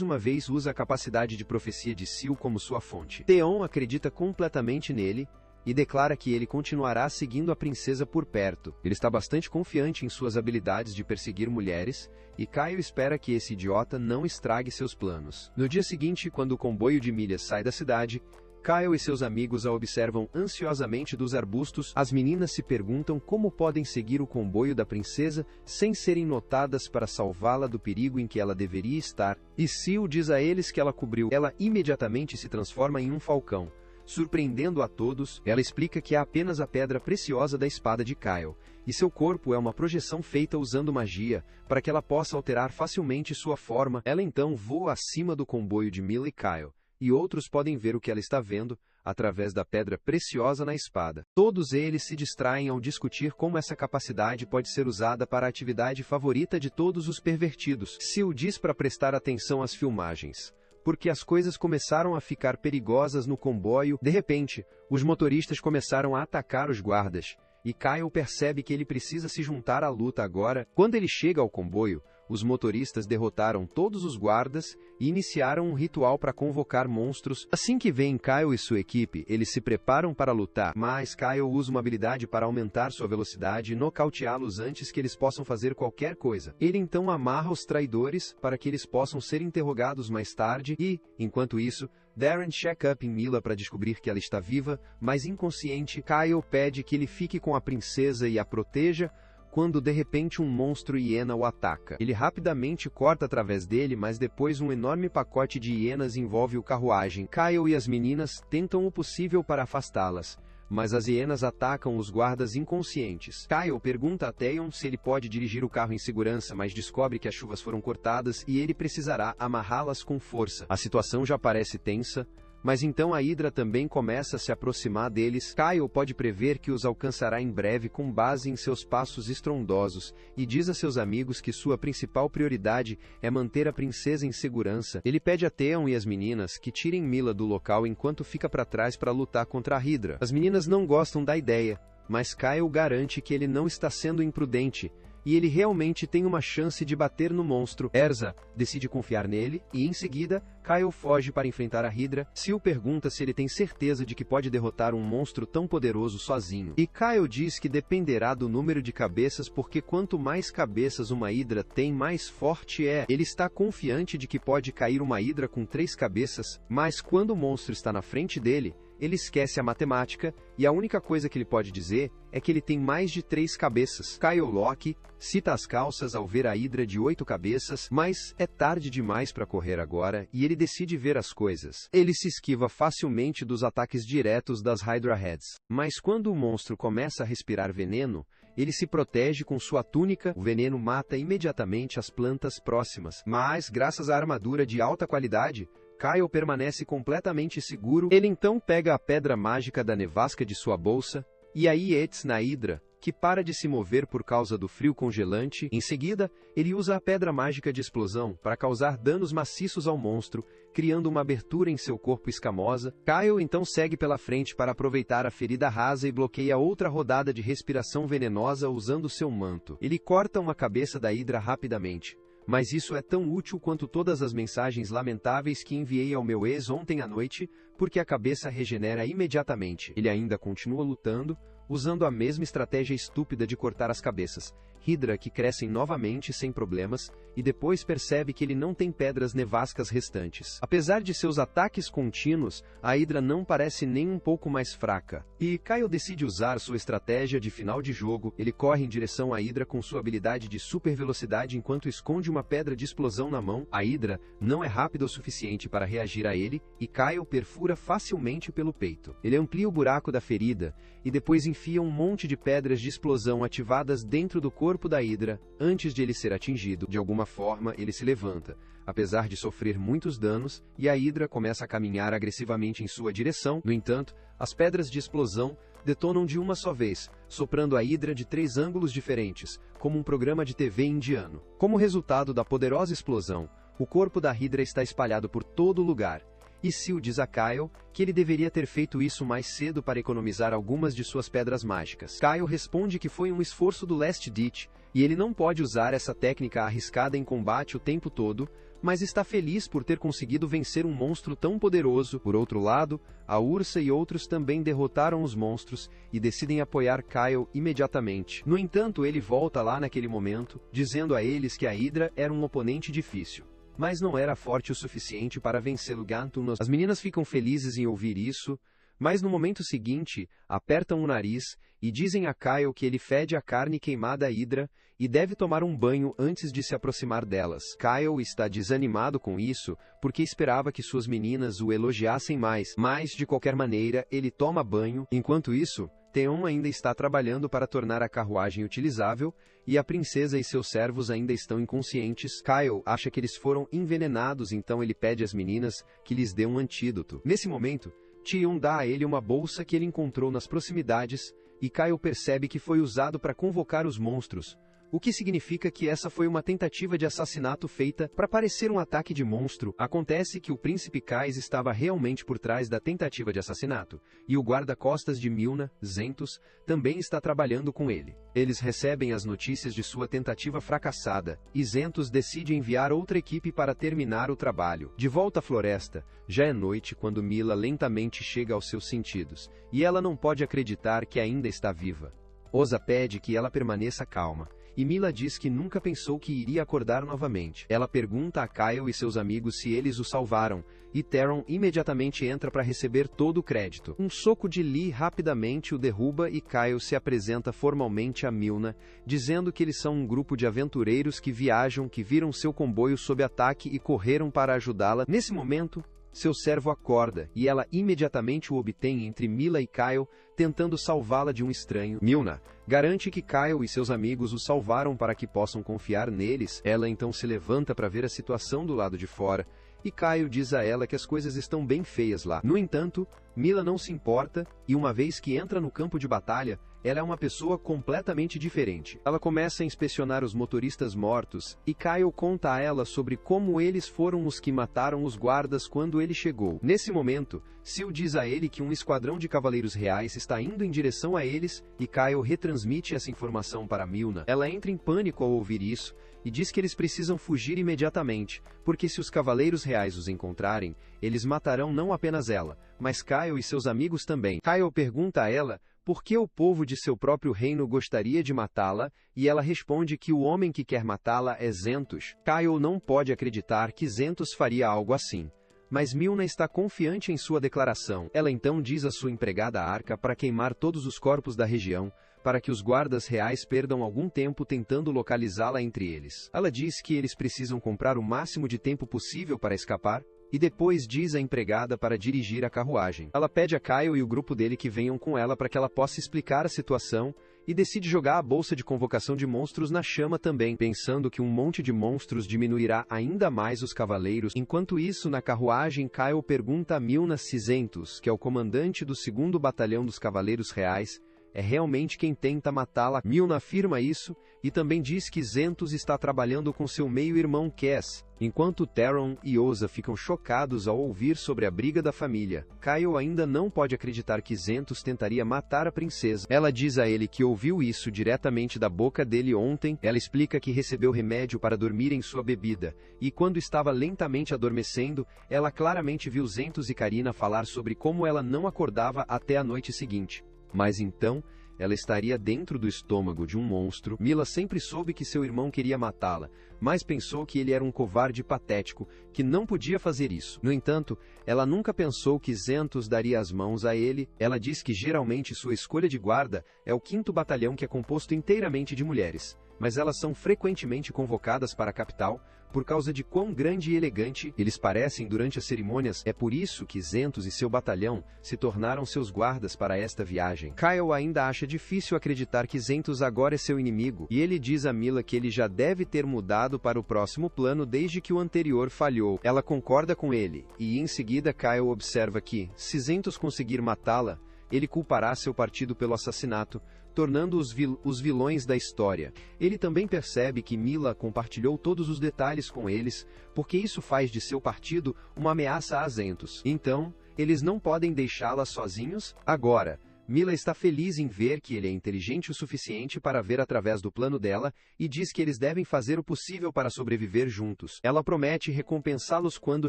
uma vez usa a capacidade de profecia de Sil como sua fonte. Theon acredita completamente nele, e declara que ele continuará seguindo a princesa por perto. Ele está bastante confiante em suas habilidades de perseguir mulheres, e Kyle espera que esse idiota não estrague seus planos. No dia seguinte, quando o comboio de Milhas sai da cidade, Kyle e seus amigos a observam ansiosamente dos arbustos. As meninas se perguntam como podem seguir o comboio da princesa sem serem notadas para salvá-la do perigo em que ela deveria estar, e Sil diz a eles que ela cobriu. Ela imediatamente se transforma em um falcão, surpreendendo a todos. Ela explica que é apenas a pedra preciosa da espada de Kyle, e seu corpo é uma projeção feita usando magia, para que ela possa alterar facilmente sua forma. Ela então voa acima do comboio de Mila e Kyle, e outros podem ver o que ela está vendo, através da pedra preciosa na espada. Todos eles se distraem ao discutir como essa capacidade pode ser usada para a atividade favorita de todos os pervertidos. Sil diz para prestar atenção às filmagens, porque as coisas começaram a ficar perigosas no comboio. De repente, os motoristas começaram a atacar os guardas, e Kyle percebe que ele precisa se juntar à luta agora. Quando ele chega ao comboio, os motoristas derrotaram todos os guardas e iniciaram um ritual para convocar monstros. Assim que veem Kyle e sua equipe, eles se preparam para lutar, mas Kyle usa uma habilidade para aumentar sua velocidade e nocauteá-los antes que eles possam fazer qualquer coisa. Ele então amarra os traidores para que eles possam ser interrogados mais tarde e, enquanto isso, Darren checa up em Mila para descobrir que ela está viva, mas inconsciente. Kyle pede que ele fique com a princesa e a proteja, quando de repente um monstro hiena o ataca. Ele rapidamente corta através dele, mas depois um enorme pacote de hienas envolve o carruagem. Kyle e as meninas tentam o possível para afastá-las, mas as hienas atacam os guardas inconscientes. Kyle pergunta a Theon se ele pode dirigir o carro em segurança, mas descobre que as chuvas foram cortadas e ele precisará amarrá-las com força. A situação já parece tensa, mas então a Hydra também começa a se aproximar deles. Kyle pode prever que os alcançará em breve com base em seus passos estrondosos, e diz a seus amigos que sua principal prioridade é manter a princesa em segurança. Ele pede a Theon e as meninas que tirem Mila do local enquanto fica para trás para lutar contra a Hydra. As meninas não gostam da ideia, mas Kyle garante que ele não está sendo imprudente, e ele realmente tem uma chance de bater no monstro. Erza decide confiar nele, e em seguida, Kyle foge para enfrentar a Hydra. Sil pergunta se ele tem certeza de que pode derrotar um monstro tão poderoso sozinho. E Kyle diz que dependerá do número de cabeças, porque quanto mais cabeças uma Hydra tem, mais forte é. Ele está confiante de que pode cair uma Hydra com 3 cabeças, mas quando o monstro está na frente dele, ele esquece a matemática, e a única coisa que ele pode dizer é que ele tem mais de 3 cabeças. Kyle Locke cita as calças ao ver a Hydra de 8 cabeças, mas é tarde demais para correr agora, e ele decide ver as coisas. Ele se esquiva facilmente dos ataques diretos das Hydra Heads. Mas quando o monstro começa a respirar veneno, ele se protege com sua túnica, o veneno mata imediatamente as plantas próximas. Mas, graças à armadura de alta qualidade, Kyle permanece completamente seguro. Ele então pega a pedra mágica da nevasca de sua bolsa, e aí hits na Hydra, que para de se mover por causa do frio congelante. Em seguida, ele usa a pedra mágica de explosão para causar danos maciços ao monstro, criando uma abertura em seu corpo escamosa. Kyle então segue pela frente para aproveitar a ferida rasa e bloqueia outra rodada de respiração venenosa usando seu manto. Ele corta uma cabeça da Hydra rapidamente. Mas isso é tão útil quanto todas as mensagens lamentáveis que enviei ao meu ex ontem à noite, porque a cabeça regenera imediatamente. Ele ainda continua lutando, usando a mesma estratégia estúpida de cortar as cabeças. Hydra que crescem novamente sem problemas, e depois percebe que ele não tem pedras nevascas restantes. Apesar de seus ataques contínuos, a Hydra não parece nem um pouco mais fraca. E Kyle decide usar sua estratégia de final de jogo. Ele corre em direção à Hydra com sua habilidade de super velocidade enquanto esconde uma pedra de explosão na mão. A Hydra não é rápida o suficiente para reagir a ele, e Kyle perfura facilmente pelo peito. Ele amplia o buraco da ferida, e depois enfia um monte de pedras de explosão ativadas dentro do corpo da Hydra. Antes de ele ser atingido, de alguma forma ele se levanta, apesar de sofrer muitos danos, e a Hydra começa a caminhar agressivamente em sua direção. No entanto, as pedras de explosão detonam de uma só vez, soprando a Hydra de 3 ângulos diferentes, como um programa de TV indiano. Como resultado da poderosa explosão, o corpo da Hydra está espalhado por todo lugar. E Sil diz a Kyle que ele deveria ter feito isso mais cedo para economizar algumas de suas pedras mágicas. Kyle responde que foi um esforço do Last Ditch, e ele não pode usar essa técnica arriscada em combate o tempo todo, mas está feliz por ter conseguido vencer um monstro tão poderoso. Por outro lado, a Ursa e outros também derrotaram os monstros, e decidem apoiar Kyle imediatamente. No entanto, ele volta lá naquele momento, dizendo a eles que a Hydra era um oponente difícil, mas não era forte o suficiente para vencê-lo. Gantunos. As meninas ficam felizes em ouvir isso, mas no momento seguinte, apertam o nariz e dizem a Kyle que ele fede a carne queimada à Hydra e deve tomar um banho antes de se aproximar delas. Kyle está desanimado com isso, porque esperava que suas meninas o elogiassem mais, mas de qualquer maneira, ele toma banho. Enquanto isso, Theon ainda está trabalhando para tornar a carruagem utilizável, e a princesa e seus servos ainda estão inconscientes. Kyle acha que eles foram envenenados, então ele pede às meninas que lhes dê um antídoto. Nesse momento, Theon dá a ele uma bolsa que ele encontrou nas proximidades, e Kyle percebe que foi usado para convocar os monstros, o que significa que essa foi uma tentativa de assassinato feita para parecer um ataque de monstro. Acontece que o príncipe Kais estava realmente por trás da tentativa de assassinato, e o guarda-costas de Milna, Zentus, também está trabalhando com ele. Eles recebem as notícias de sua tentativa fracassada, e Zentus decide enviar outra equipe para terminar o trabalho. De volta à floresta, já é noite quando Mila lentamente chega aos seus sentidos, e ela não pode acreditar que ainda está viva. Osa pede que ela permaneça calma, e Mila diz que nunca pensou que iria acordar novamente. Ela pergunta a Kyle e seus amigos se eles o salvaram, e Theron imediatamente entra para receber todo o crédito. Um soco de Lee rapidamente o derruba e Kyle se apresenta formalmente a Milna, dizendo que eles são um grupo de aventureiros que viajam, que viram seu comboio sob ataque e correram para ajudá-la. Nesse momento, seu servo acorda, e ela imediatamente o obtém entre Mila e Kyle, tentando salvá-la de um estranho. Milna garante que Kyle e seus amigos o salvaram para que possam confiar neles. Ela então se levanta para ver a situação do lado de fora, e Kyle diz a ela que as coisas estão bem feias lá. No entanto, Mila não se importa, e uma vez que entra no campo de batalha, ela é uma pessoa completamente diferente. Ela começa a inspecionar os motoristas mortos, e Kyle conta a ela sobre como eles foram os que mataram os guardas quando ele chegou. Nesse momento, Sil diz a ele que um esquadrão de cavaleiros reais está indo em direção a eles, e Kyle retransmite essa informação para Milna. Ela entra em pânico ao ouvir isso, e diz que eles precisam fugir imediatamente, porque se os cavaleiros reais os encontrarem, eles matarão não apenas ela, mas Kyle e seus amigos também. Kyle pergunta a ela por que o povo de seu próprio reino gostaria de matá-la, e ela responde que o homem que quer matá-la é Zentus. Kyle não pode acreditar que Zentus faria algo assim. Mas Milna está confiante em sua declaração. Ela então diz à sua empregada Arca para queimar todos os corpos da região, para que os guardas reais perdam algum tempo tentando localizá-la entre eles. Ela diz que eles precisam comprar o máximo de tempo possível para escapar, e depois diz à empregada para dirigir a carruagem. Ela pede a Kyle e o grupo dele que venham com ela para que ela possa explicar a situação, e decide jogar a bolsa de convocação de monstros na chama também, pensando que um monte de monstros diminuirá ainda mais os cavaleiros. Enquanto isso, na carruagem, Kyle pergunta a Milna se Zentos, que é o comandante do 2º Batalhão dos Cavaleiros Reais, é realmente quem tenta matá-la. Milna afirma isso, e também diz que Zentos está trabalhando com seu meio-irmão Cass, enquanto Theron e Oza ficam chocados ao ouvir sobre a briga da família. Kyle ainda não pode acreditar que Zentos tentaria matar a princesa. Ela diz a ele que ouviu isso diretamente da boca dele ontem. Ela explica que recebeu remédio para dormir em sua bebida, e quando estava lentamente adormecendo, ela claramente viu Zentos e Karina falar sobre como ela não acordava até a noite seguinte. Mas então, ela estaria dentro do estômago de um monstro. Mila sempre soube que seu irmão queria matá-la, mas pensou que ele era um covarde patético, que não podia fazer isso. No entanto, ela nunca pensou que Zentos daria as mãos a ele. Ela diz que geralmente sua escolha de guarda é o 5º Batalhão, que é composto inteiramente de mulheres, mas elas são frequentemente convocadas para a capital, por causa de quão grande e elegante eles parecem durante as cerimônias. É por isso que Zentos e seu batalhão se tornaram seus guardas para esta viagem. Kyle ainda acha difícil acreditar que Zentos agora é seu inimigo, e ele diz a Mila que ele já deve ter mudado para o próximo plano desde que o anterior falhou. Ela concorda com ele, e em seguida Kyle observa que, se Zentos conseguir matá-la, ele culpará seu partido pelo assassinato, tornando-os os vilões da história. Ele também percebe que Mila compartilhou todos os detalhes com eles, porque isso faz de seu partido uma ameaça a Zentos. Então, eles não podem deixá-la sozinhos. Agora, Mila está feliz em ver que ele é inteligente o suficiente para ver através do plano dela, e diz que eles devem fazer o possível para sobreviver juntos. Ela promete recompensá-los quando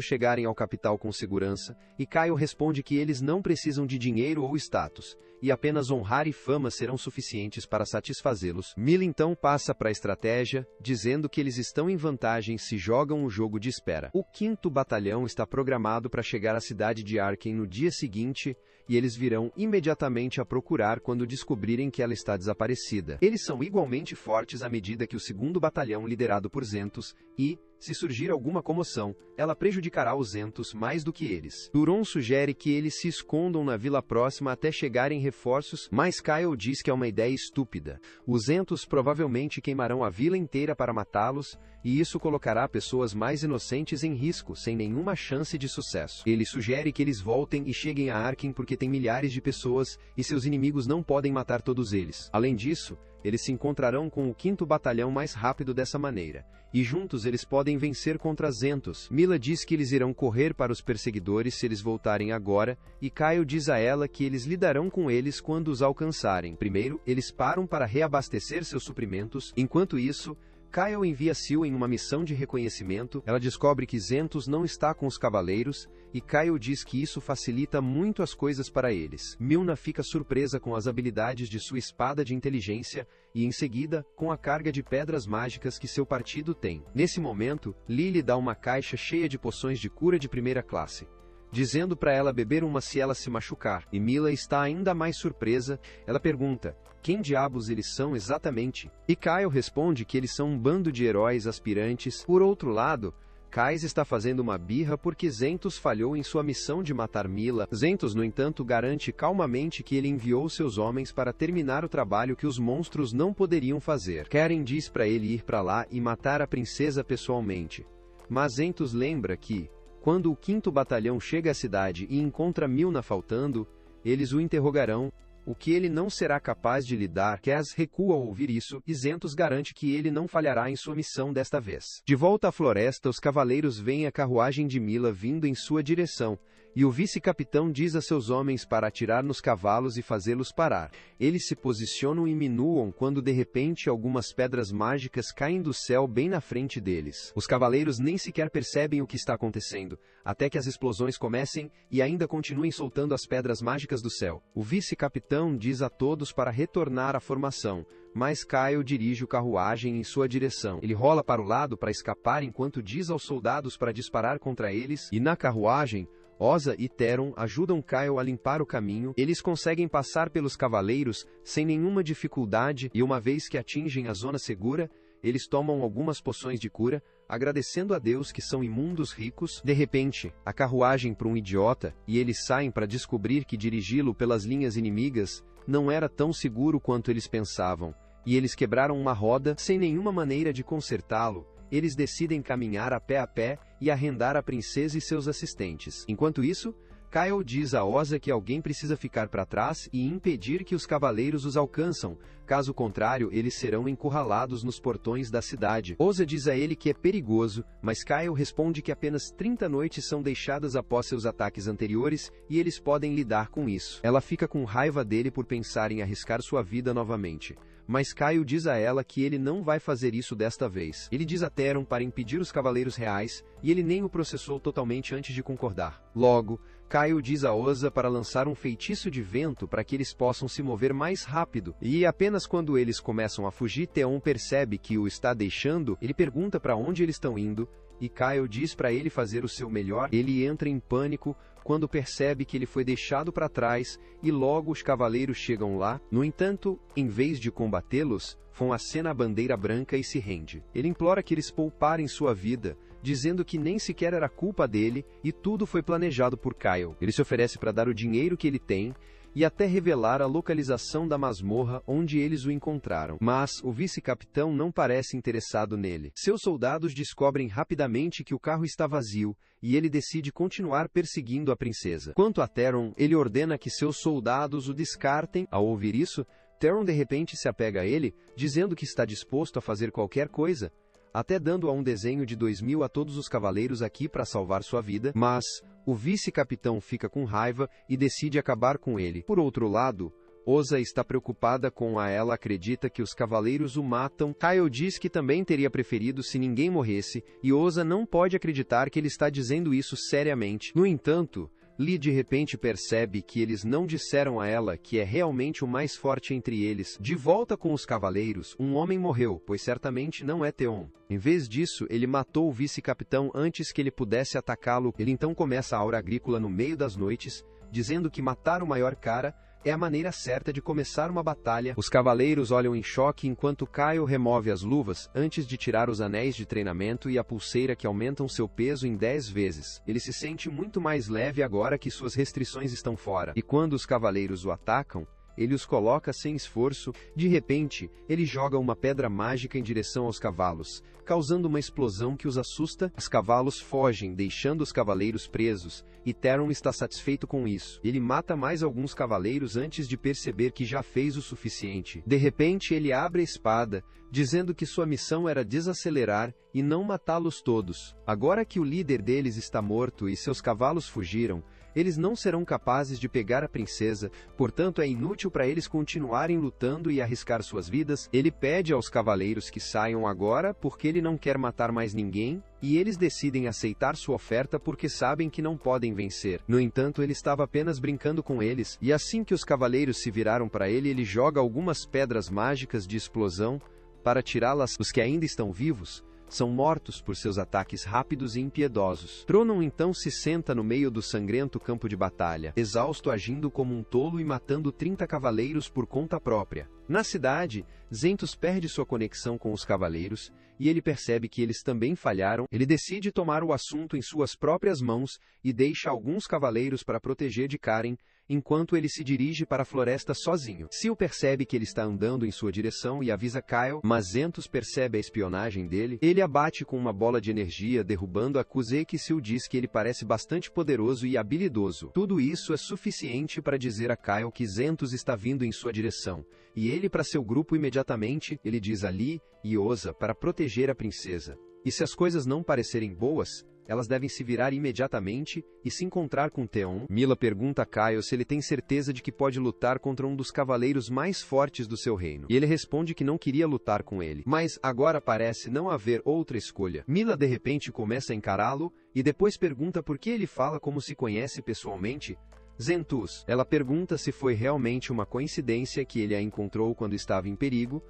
chegarem ao capital com segurança, e Kyle responde que eles não precisam de dinheiro ou status, e apenas honrar e fama serão suficientes para satisfazê-los. Mila então passa para a estratégia, dizendo que eles estão em vantagem se jogam o jogo de espera. O 5º Batalhão está programado para chegar à cidade de Arken no dia seguinte, e eles virão imediatamente a procurar quando descobrirem que ela está desaparecida. Eles são igualmente fortes à medida que o 2º Batalhão liderado por Zentos, e, se surgir alguma comoção, ela prejudicará os Zentos mais do que eles. Turon sugere que eles se escondam na vila próxima até chegarem reforços, mas Kyle diz que é uma ideia estúpida. Os Zentos provavelmente queimarão a vila inteira para matá-los, e isso colocará pessoas mais inocentes em risco, sem nenhuma chance de sucesso. Ele sugere que eles voltem e cheguem a Arken porque tem milhares de pessoas, e seus inimigos não podem matar todos eles. Além disso, eles se encontrarão com o 5º Batalhão mais rápido dessa maneira, e juntos eles podem vencer contra Zentos. Mila diz que eles irão correr para os perseguidores se eles voltarem agora, e Kyle diz a ela que eles lidarão com eles quando os alcançarem. Primeiro, eles param para reabastecer seus suprimentos. Enquanto isso, Kyle envia Sil em uma missão de reconhecimento. Ela descobre que Zentos não está com os cavaleiros, e Kyle diz que isso facilita muito as coisas para eles. Milna fica surpresa com as habilidades de sua espada de inteligência, e em seguida, com a carga de pedras mágicas que seu partido tem. Nesse momento, Lily dá uma caixa cheia de poções de cura de primeira classe, dizendo para ela beber uma se ela se machucar. E Mila está ainda mais surpresa. Ela pergunta: quem diabos eles são exatamente? E Kyle responde que eles são um bando de heróis aspirantes. Por outro lado, Kais está fazendo uma birra porque Zentos falhou em sua missão de matar Mila. Zentos, no entanto, garante calmamente que ele enviou seus homens para terminar o trabalho que os monstros não poderiam fazer. Karen diz para ele ir para lá e matar a princesa pessoalmente. Mas Zentos lembra que, quando o 5º Batalhão chega à cidade e encontra Milna faltando, eles o interrogarão, o que ele não será capaz de lidar. Cass recua ao ouvir isso, e Zentos garante que ele não falhará em sua missão desta vez. De volta à floresta, os cavaleiros veem a carruagem de Mila vindo em sua direção, E o vice-capitão diz a seus homens para atirar nos cavalos e fazê-los parar. Eles se posicionam e minuam quando de repente algumas pedras mágicas caem do céu bem na frente deles. Os cavaleiros nem sequer percebem o que está acontecendo, até que as explosões comecem e ainda continuem soltando as pedras mágicas do céu. O vice-capitão diz a todos para retornar à formação, mas Kyle dirige o carruagem em sua direção. Ele rola para o lado para escapar enquanto diz aos soldados para disparar contra eles, e na carruagem, Oza e Theron ajudam Kyle a limpar o caminho. Eles conseguem passar pelos cavaleiros sem nenhuma dificuldade e uma vez que atingem a zona segura, eles tomam algumas poções de cura, agradecendo a Deus que são imundos ricos. De repente, a carruagem para um idiota, e eles saem para descobrir que dirigi-lo pelas linhas inimigas não era tão seguro quanto eles pensavam, e eles quebraram uma roda sem nenhuma maneira de consertá-lo. Eles decidem caminhar a pé e arrendar a princesa e seus assistentes. Enquanto isso, Kyle diz a Oza que alguém precisa ficar para trás e impedir que os cavaleiros os alcançam, caso contrário eles serão encurralados nos portões da cidade. Oza diz a ele que é perigoso, mas Kyle responde que apenas 30 noites são deixadas após seus ataques anteriores e eles podem lidar com isso. Ela fica com raiva dele por pensar em arriscar sua vida novamente. Mas Kyle diz a ela que ele não vai fazer isso desta vez. Ele diz a Theron para impedir os cavaleiros reais, e ele nem o processou totalmente antes de concordar. Logo, Kyle diz a Oza para lançar um feitiço de vento para que eles possam se mover mais rápido, e apenas quando eles começam a fugir, Theon percebe que o está deixando. Ele pergunta para onde eles estão indo, e Kyle diz para ele fazer o seu melhor. Ele entra em pânico quando percebe que ele foi deixado para trás, e logo os cavaleiros chegam lá. No entanto, em vez de combatê-los, Von acena a bandeira branca e se rende. Ele implora que eles pouparem sua vida, dizendo que nem sequer era culpa dele, e tudo foi planejado por Kyle. Ele se oferece para dar o dinheiro que ele tem, e até revelar a localização da masmorra onde eles o encontraram. Mas o vice-capitão não parece interessado nele. Seus soldados descobrem rapidamente que o carro está vazio, e ele decide continuar perseguindo a princesa. Quanto a Theron, ele ordena que seus soldados o descartem. Ao ouvir isso, Theron de repente se apega a ele, dizendo que está disposto a fazer qualquer coisa, até dando a um desenho de 2000 a todos os cavaleiros aqui para salvar sua vida, mas o vice-capitão fica com raiva e decide acabar com ele. Por outro lado, Oza está preocupada com ela acredita que os cavaleiros o matam. Kyle diz que também teria preferido se ninguém morresse, e Oza não pode acreditar que ele está dizendo isso seriamente. No entanto, Lee de repente percebe que eles não disseram a ela que é realmente o mais forte entre eles. De volta com os cavaleiros, um homem morreu, pois certamente não é Theon. Em vez disso, ele matou o vice-capitão antes que ele pudesse atacá-lo. Ele então começa a aura agrícola no meio das noites, dizendo que matar o maior cara é a maneira certa de começar uma batalha. Os cavaleiros olham em choque enquanto Kyle remove as luvas, antes de tirar os anéis de treinamento e a pulseira que aumentam seu peso em 10 vezes. Ele se sente muito mais leve agora que suas restrições estão fora. E quando os cavaleiros o atacam, ele os coloca sem esforço. De repente, ele joga uma pedra mágica em direção aos cavalos, causando uma explosão que os assusta. Os cavalos fogem, deixando os cavaleiros presos, e Theron está satisfeito com isso. Ele mata mais alguns cavaleiros antes de perceber que já fez o suficiente. De repente, ele abre a espada, dizendo que sua missão era desacelerar e não matá-los todos. Agora que o líder deles está morto e seus cavalos fugiram, eles não serão capazes de pegar a princesa, portanto é inútil para eles continuarem lutando e arriscar suas vidas. Ele pede aos cavaleiros que saiam agora porque ele não quer matar mais ninguém, e eles decidem aceitar sua oferta porque sabem que não podem vencer. No entanto, ele estava apenas brincando com eles, e assim que os cavaleiros se viraram para ele, ele joga algumas pedras mágicas de explosão para tirá-las. Os que ainda estão vivos são mortos por seus ataques rápidos e impiedosos. Tronon então se senta no meio do sangrento campo de batalha, exausto, agindo como um tolo e matando 30 cavaleiros por conta própria. Na cidade, Zentus perde sua conexão com os cavaleiros, e ele percebe que eles também falharam. Ele decide tomar o assunto em suas próprias mãos, e deixa alguns cavaleiros para proteger de Karen, enquanto ele se dirige para a floresta sozinho. Seal percebe que ele está andando em sua direção e avisa Kyle, mas Zentus percebe a espionagem dele. Ele abate com uma bola de energia, derrubando a Kuzek. Seal diz que ele parece bastante poderoso e habilidoso. Tudo isso é suficiente para dizer a Kyle que Zentus está vindo em sua direção, e ele para seu grupo imediatamente. Ele diz a Lee e Oza para proteger a princesa. E se as coisas não parecerem boas, elas devem se virar imediatamente e se encontrar com Theon. Mila pergunta a Kyle se ele tem certeza de que pode lutar contra um dos cavaleiros mais fortes do seu reino. E ele responde que não queria lutar com ele, mas agora parece não haver outra escolha. Mila de repente começa a encará-lo e depois pergunta por que ele fala como se conhece pessoalmente. Zentus. Ela pergunta se foi realmente uma coincidência que ele a encontrou quando estava em perigo,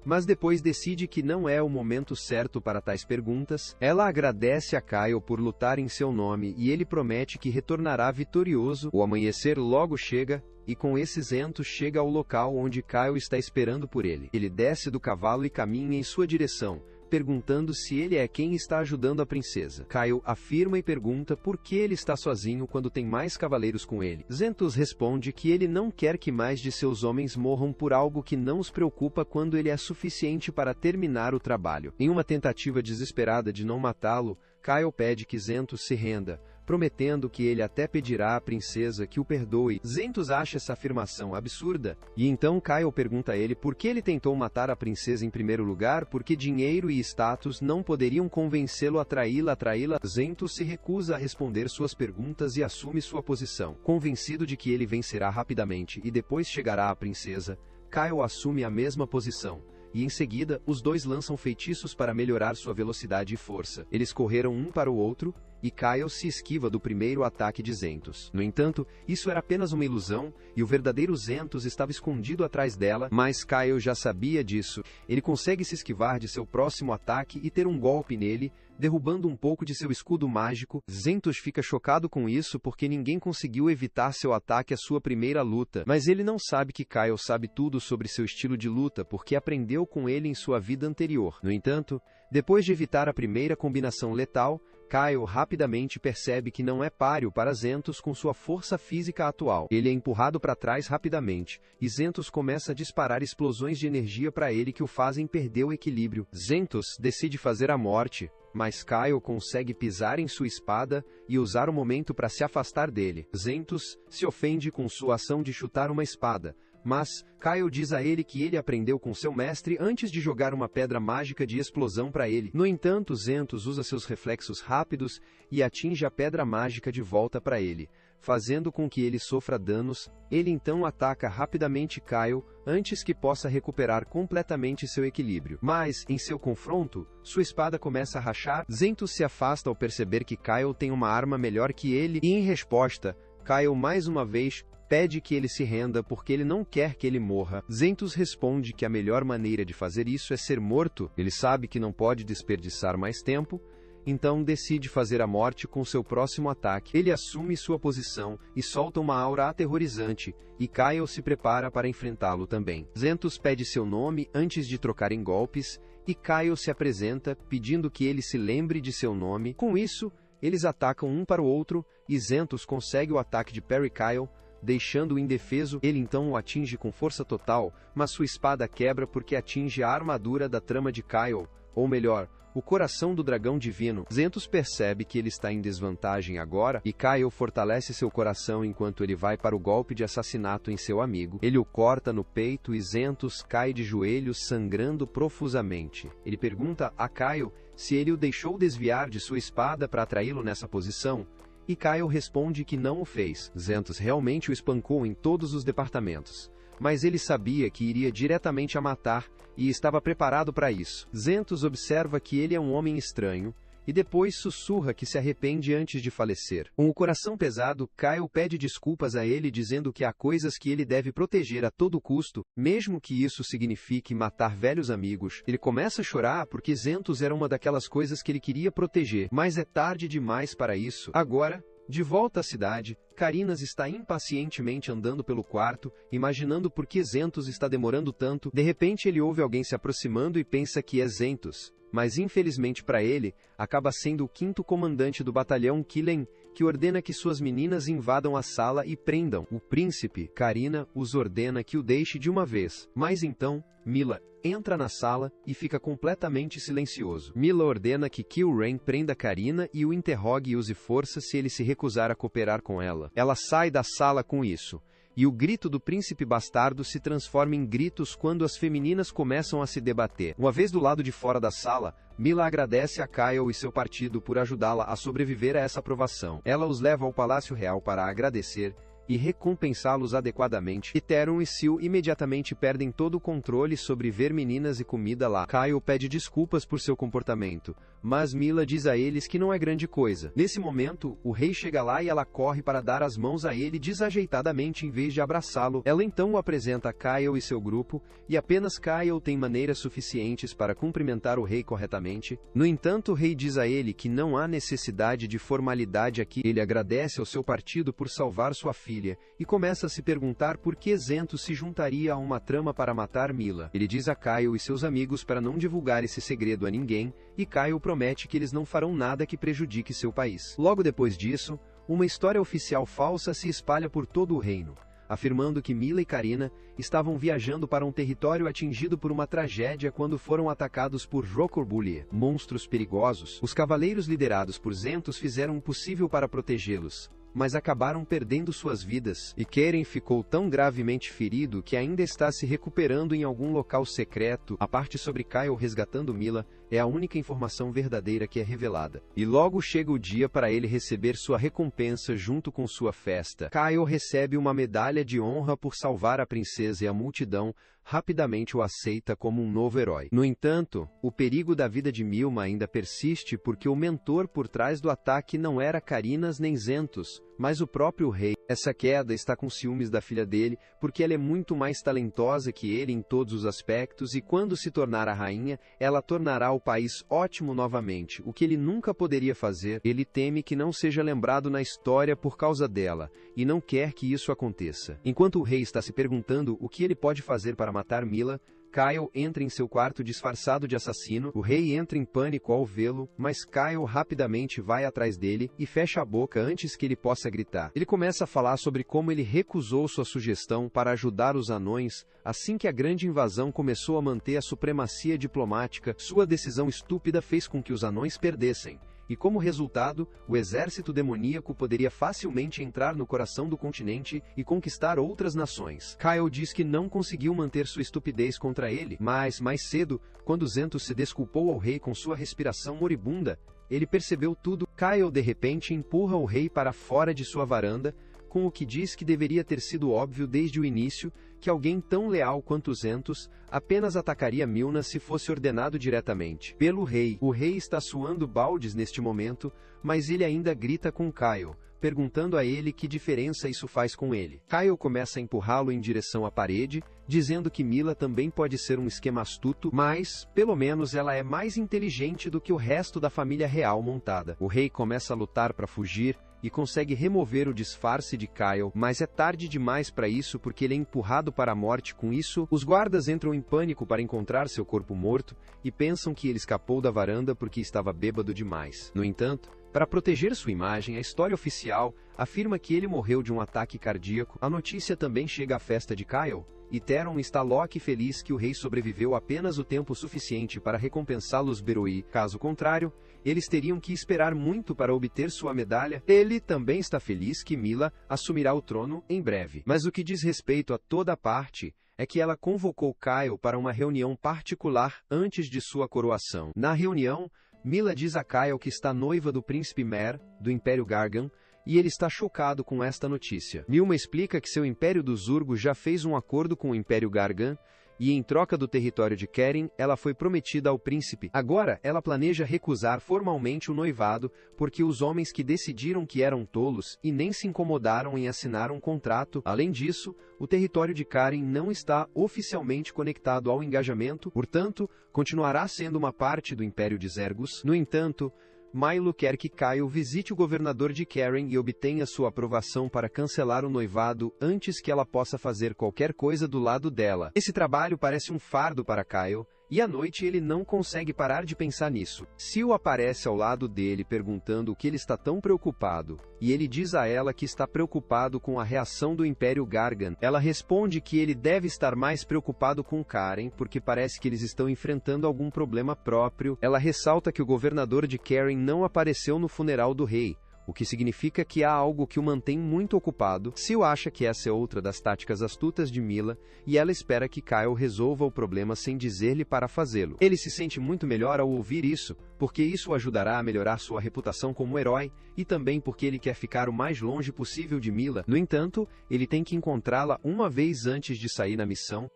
mas depois decide que não é o momento certo para tais perguntas. Ela agradece a Kyle por lutar em seu nome e ele promete que retornará vitorioso. O amanhecer logo chega, e com esse Zentus chega ao local onde Kyle está esperando por ele. Ele desce do cavalo e caminha em sua direção, perguntando se ele é quem está ajudando a princesa. Kyle afirma e pergunta por que ele está sozinho quando tem mais cavaleiros com ele. Zentus responde que ele não quer que mais de seus homens morram por algo que não os preocupa quando ele é suficiente para terminar o trabalho. Em uma tentativa desesperada de não matá-lo, Kyle pede que Zentus se renda, prometendo que ele até pedirá à princesa que o perdoe. Zentus acha essa afirmação absurda, e então Kyle pergunta a ele por que ele tentou matar a princesa em primeiro lugar, porque dinheiro e status não poderiam convencê-lo a traí-la. Zentus se recusa a responder suas perguntas e assume sua posição. Convencido de que ele vencerá rapidamente e depois chegará à princesa, Kyle assume a mesma posição. E em seguida, os dois lançam feitiços para melhorar sua velocidade e força. Eles correram um para o outro, e Kyle se esquiva do primeiro ataque de Zentus. No entanto, isso era apenas uma ilusão, e o verdadeiro Zentus estava escondido atrás dela, mas Kyle já sabia disso. Ele consegue se esquivar de seu próximo ataque e ter um golpe nele, derrubando um pouco de seu escudo mágico. Zentus fica chocado com isso porque ninguém conseguiu evitar seu ataque à sua primeira luta, mas ele não sabe que Kyle sabe tudo sobre seu estilo de luta porque aprendeu com ele em sua vida anterior. No entanto, depois de evitar a primeira combinação letal, Kyle rapidamente percebe que não é páreo para Zentus com sua força física atual. Ele é empurrado para trás rapidamente, e Zentus começa a disparar explosões de energia para ele que o fazem perder o equilíbrio. Zentus decide fazer a morte, mas Kyle consegue pisar em sua espada e usar o momento para se afastar dele. Zentus se ofende com sua ação de chutar uma espada, mas Kyle diz a ele que ele aprendeu com seu mestre antes de jogar uma pedra mágica de explosão para ele. No entanto, Zentus usa seus reflexos rápidos e atinge a pedra mágica de volta para ele, fazendo com que ele sofra danos. Ele então ataca rapidamente Kyle antes que possa recuperar completamente seu equilíbrio. Mas, em seu confronto, sua espada começa a rachar. Zentus se afasta ao perceber que Kyle tem uma arma melhor que ele e, em resposta, Kyle mais uma vez pede que ele se renda porque ele não quer que ele morra. Zentus responde que a melhor maneira de fazer isso é ser morto. Ele sabe que não pode desperdiçar mais tempo, então decide fazer a morte com seu próximo ataque. Ele assume sua posição e solta uma aura aterrorizante, e Kyle se prepara para enfrentá-lo também. Zentus pede seu nome antes de trocarem golpes, e Kyle se apresenta, pedindo que ele se lembre de seu nome. Com isso, eles atacam um para o outro, e Zentus consegue o ataque de Parry Kyle, deixando-o indefeso. Ele então o atinge com força total, mas sua espada quebra porque atinge a armadura da trama de Kyle, ou melhor, o coração do dragão divino. Zentus percebe que ele está em desvantagem agora, e Kyle fortalece seu coração enquanto ele vai para o golpe de assassinato em seu amigo. Ele o corta no peito e Zentus cai de joelhos sangrando profusamente. Ele pergunta a Kyle se ele o deixou desviar de sua espada para atraí-lo nessa posição, e Kyle responde que não o fez. Zentus realmente o espancou em todos os departamentos, mas ele sabia que iria diretamente a matar e estava preparado para isso. Zentus observa que ele é um homem estranho, e depois sussurra que se arrepende antes de falecer. Com o coração pesado, Kyle pede desculpas a ele dizendo que há coisas que ele deve proteger a todo custo, mesmo que isso signifique matar velhos amigos. Ele começa a chorar porque Zentus era uma daquelas coisas que ele queria proteger, mas é tarde demais para isso. Agora, de volta à cidade, Carinas está impacientemente andando pelo quarto, imaginando por que Zentus está demorando tanto. De repente ele ouve alguém se aproximando e pensa que é Zentus, mas infelizmente para ele, acaba sendo o 5º comandante do batalhão Killen, que ordena que suas meninas invadam a sala e prendam o príncipe. Carina os ordena que o deixe de uma vez, mas então, Mila entra na sala e fica completamente silencioso. Mila ordena que Kilrain prenda Carina e o interrogue e use força se ele se recusar a cooperar com ela. Ela sai da sala com isso, e o grito do príncipe bastardo se transforma em gritos quando as femininas começam a se debater. Uma vez do lado de fora da sala, Mila agradece a Kyle e seu partido por ajudá-la a sobreviver a essa provação. Ela os leva ao Palácio Real para agradecer e recompensá-los adequadamente. E Theron e Sil imediatamente perdem todo o controle sobre ver meninas e comida lá. Kyle pede desculpas por seu comportamento, mas Mila diz a eles que não é grande coisa. Nesse momento, o rei chega lá e ela corre para dar as mãos a ele desajeitadamente em vez de abraçá-lo. Ela então o apresenta a Kyle e seu grupo, e apenas Kyle tem maneiras suficientes para cumprimentar o rei corretamente. No entanto, o rei diz a ele que não há necessidade de formalidade aqui. Ele agradece ao seu partido por salvar sua filha, e começa a se perguntar por que Zentos se juntaria a uma trama para matar Mila. Ele diz a Kyle e seus amigos para não divulgar esse segredo a ninguém, e Kyle promete que eles não farão nada que prejudique seu país. Logo depois disso, uma história oficial falsa se espalha por todo o reino, afirmando que Mila e Carina estavam viajando para um território atingido por uma tragédia quando foram atacados por Rocorbulie, monstros perigosos. Os cavaleiros liderados por Zentos fizeram o possível para protegê-los, mas acabaram perdendo suas vidas, e Keren ficou tão gravemente ferido que ainda está se recuperando em algum local secreto. A parte sobre Kyle resgatando Mila é a única informação verdadeira que é revelada. E logo chega o dia para ele receber sua recompensa junto com sua festa. Kyle recebe uma medalha de honra por salvar a princesa e a multidão rapidamente o aceita como um novo herói. No entanto, o perigo da vida de Milma ainda persiste porque o mentor por trás do ataque não era Carinas nem Zentos, mas o próprio rei. Essa queda está com ciúmes da filha dele, porque ela é muito mais talentosa que ele em todos os aspectos, e quando se tornar a rainha, ela tornará o país ótimo novamente, o que ele nunca poderia fazer. Ele teme que não seja lembrado na história por causa dela, e não quer que isso aconteça. Enquanto o rei está se perguntando o que ele pode fazer para matar Mila, Kyle entra em seu quarto disfarçado de assassino. O rei entra em pânico ao vê-lo, mas Kyle rapidamente vai atrás dele e fecha a boca antes que ele possa gritar. Ele começa a falar sobre como ele recusou sua sugestão para ajudar os anões assim que a grande invasão começou a manter a supremacia diplomática. Sua decisão estúpida fez com que os anões perdessem, e como resultado, o exército demoníaco poderia facilmente entrar no coração do continente e conquistar outras nações. Kyle diz que não conseguiu manter sua estupidez contra ele, mas mais cedo, quando Zentos se desculpou ao rei com sua respiração moribunda, ele percebeu tudo. Kyle de repente empurra o rei para fora de sua varanda, com o que diz que deveria ter sido óbvio desde o início, que alguém tão leal quanto Zentos apenas atacaria Milna se fosse ordenado diretamente pelo rei. O rei está suando baldes neste momento, mas ele ainda grita com Kyle, perguntando a ele que diferença isso faz com ele. Kyle começa a empurrá-lo em direção à parede, dizendo que Mila também pode ser um esquema astuto, mas, pelo menos ela é mais inteligente do que o resto da família real montada. O rei começa a lutar para fugir, e consegue remover o disfarce de Kyle, mas é tarde demais para isso porque ele é empurrado para a morte. Com isso, os guardas entram em pânico para encontrar seu corpo morto, e pensam que ele escapou da varanda porque estava bêbado demais. No entanto, para proteger sua imagem, a história oficial afirma que ele morreu de um ataque cardíaco. A notícia também chega à festa de Kyle, e Theron está louco e feliz que o rei sobreviveu apenas o tempo suficiente para recompensá-los Beroí. Caso contrário, eles teriam que esperar muito para obter sua medalha. Ele também está feliz que Mila assumirá o trono em breve. Mas o que diz respeito a toda a parte é que ela convocou Kyle para uma reunião particular antes de sua coroação. Na reunião, Mila diz a Kyle que está noiva do príncipe Mer, do Império Gargan, e ele está chocado com esta notícia. Milma explica que seu Império dos Zurgos já fez um acordo com o Império Gargan, e em troca do território de Keren, ela foi prometida ao príncipe. Agora, ela planeja recusar formalmente o noivado, porque os homens que decidiram que eram tolos e nem se incomodaram em assinar um contrato. Além disso, o território de Keren não está oficialmente conectado ao engajamento, portanto, continuará sendo uma parte do Império de Zergos. No entanto, Milo quer que Kyle visite o governador de Keren e obtenha sua aprovação para cancelar o noivado antes que ela possa fazer qualquer coisa do lado dela. Esse trabalho parece um fardo para Kyle, e à noite ele não consegue parar de pensar nisso. Sil aparece ao lado dele perguntando o que ele está tão preocupado, e ele diz a ela que está preocupado com a reação do Império Gargan. Ela responde que ele deve estar mais preocupado com Karen, porque parece que eles estão enfrentando algum problema próprio. Ela ressalta que o governador de Keren não apareceu no funeral do rei, o que significa que há algo que o mantém muito ocupado. Sil acha que essa é outra das táticas astutas de Mila, e ela espera que Kyle resolva o problema sem dizer-lhe para fazê-lo. Ele se sente muito melhor ao ouvir isso, porque isso o ajudará a melhorar sua reputação como herói, e também porque ele quer ficar o mais longe possível de Mila. No entanto, ele tem que encontrá-la uma vez antes de sair na missão,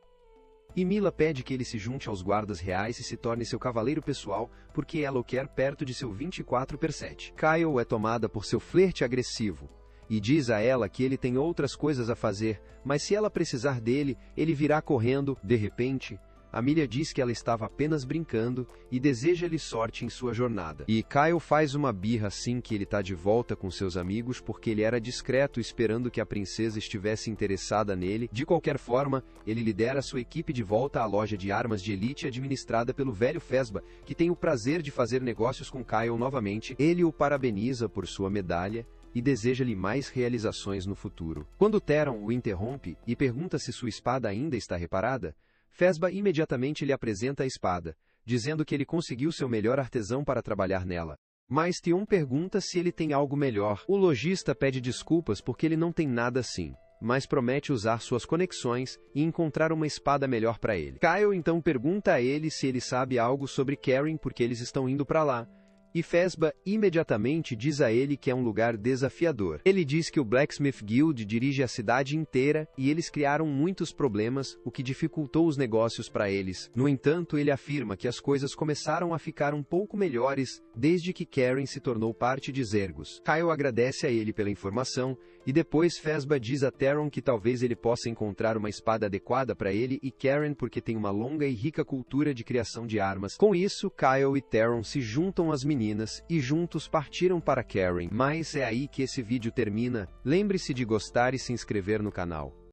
e Mila pede que ele se junte aos guardas reais e se torne seu cavaleiro pessoal, porque ela o quer perto de seu 24/7. Kyle é tomada por seu flerte agressivo, e diz a ela que ele tem outras coisas a fazer, mas se ela precisar dele, ele virá correndo. De repente, Amelia diz que ela estava apenas brincando e deseja-lhe sorte em sua jornada. E Kyle faz uma birra assim que ele está de volta com seus amigos porque ele era discreto esperando que a princesa estivesse interessada nele. De qualquer forma, ele lidera sua equipe de volta à loja de armas de elite administrada pelo velho Fesba, que tem o prazer de fazer negócios com Kyle novamente. Ele o parabeniza por sua medalha e deseja-lhe mais realizações no futuro. Quando Theron o interrompe e pergunta se sua espada ainda está reparada, Fesba imediatamente lhe apresenta a espada, dizendo que ele conseguiu seu melhor artesão para trabalhar nela. Mas Theon pergunta se ele tem algo melhor. O lojista pede desculpas porque ele não tem nada assim, mas promete usar suas conexões e encontrar uma espada melhor para ele. Kyle então pergunta a ele se ele sabe algo sobre Cairn porque eles estão indo para lá, e Fesba imediatamente diz a ele que é um lugar desafiador. Ele diz que o Blacksmith Guild dirige a cidade inteira e eles criaram muitos problemas, o que dificultou os negócios para eles. No entanto, ele afirma que as coisas começaram a ficar um pouco melhores desde que Cairn se tornou parte de Zergos. Kyle agradece a ele pela informação, e depois Fesba diz a Theron que talvez ele possa encontrar uma espada adequada para ele e Cairn porque tem uma longa e rica cultura de criação de armas. Com isso, Kyle e Theron se juntam às meninas e juntos partiram para Cairn. Mas é aí que esse vídeo termina. Lembre-se de gostar e se inscrever no canal.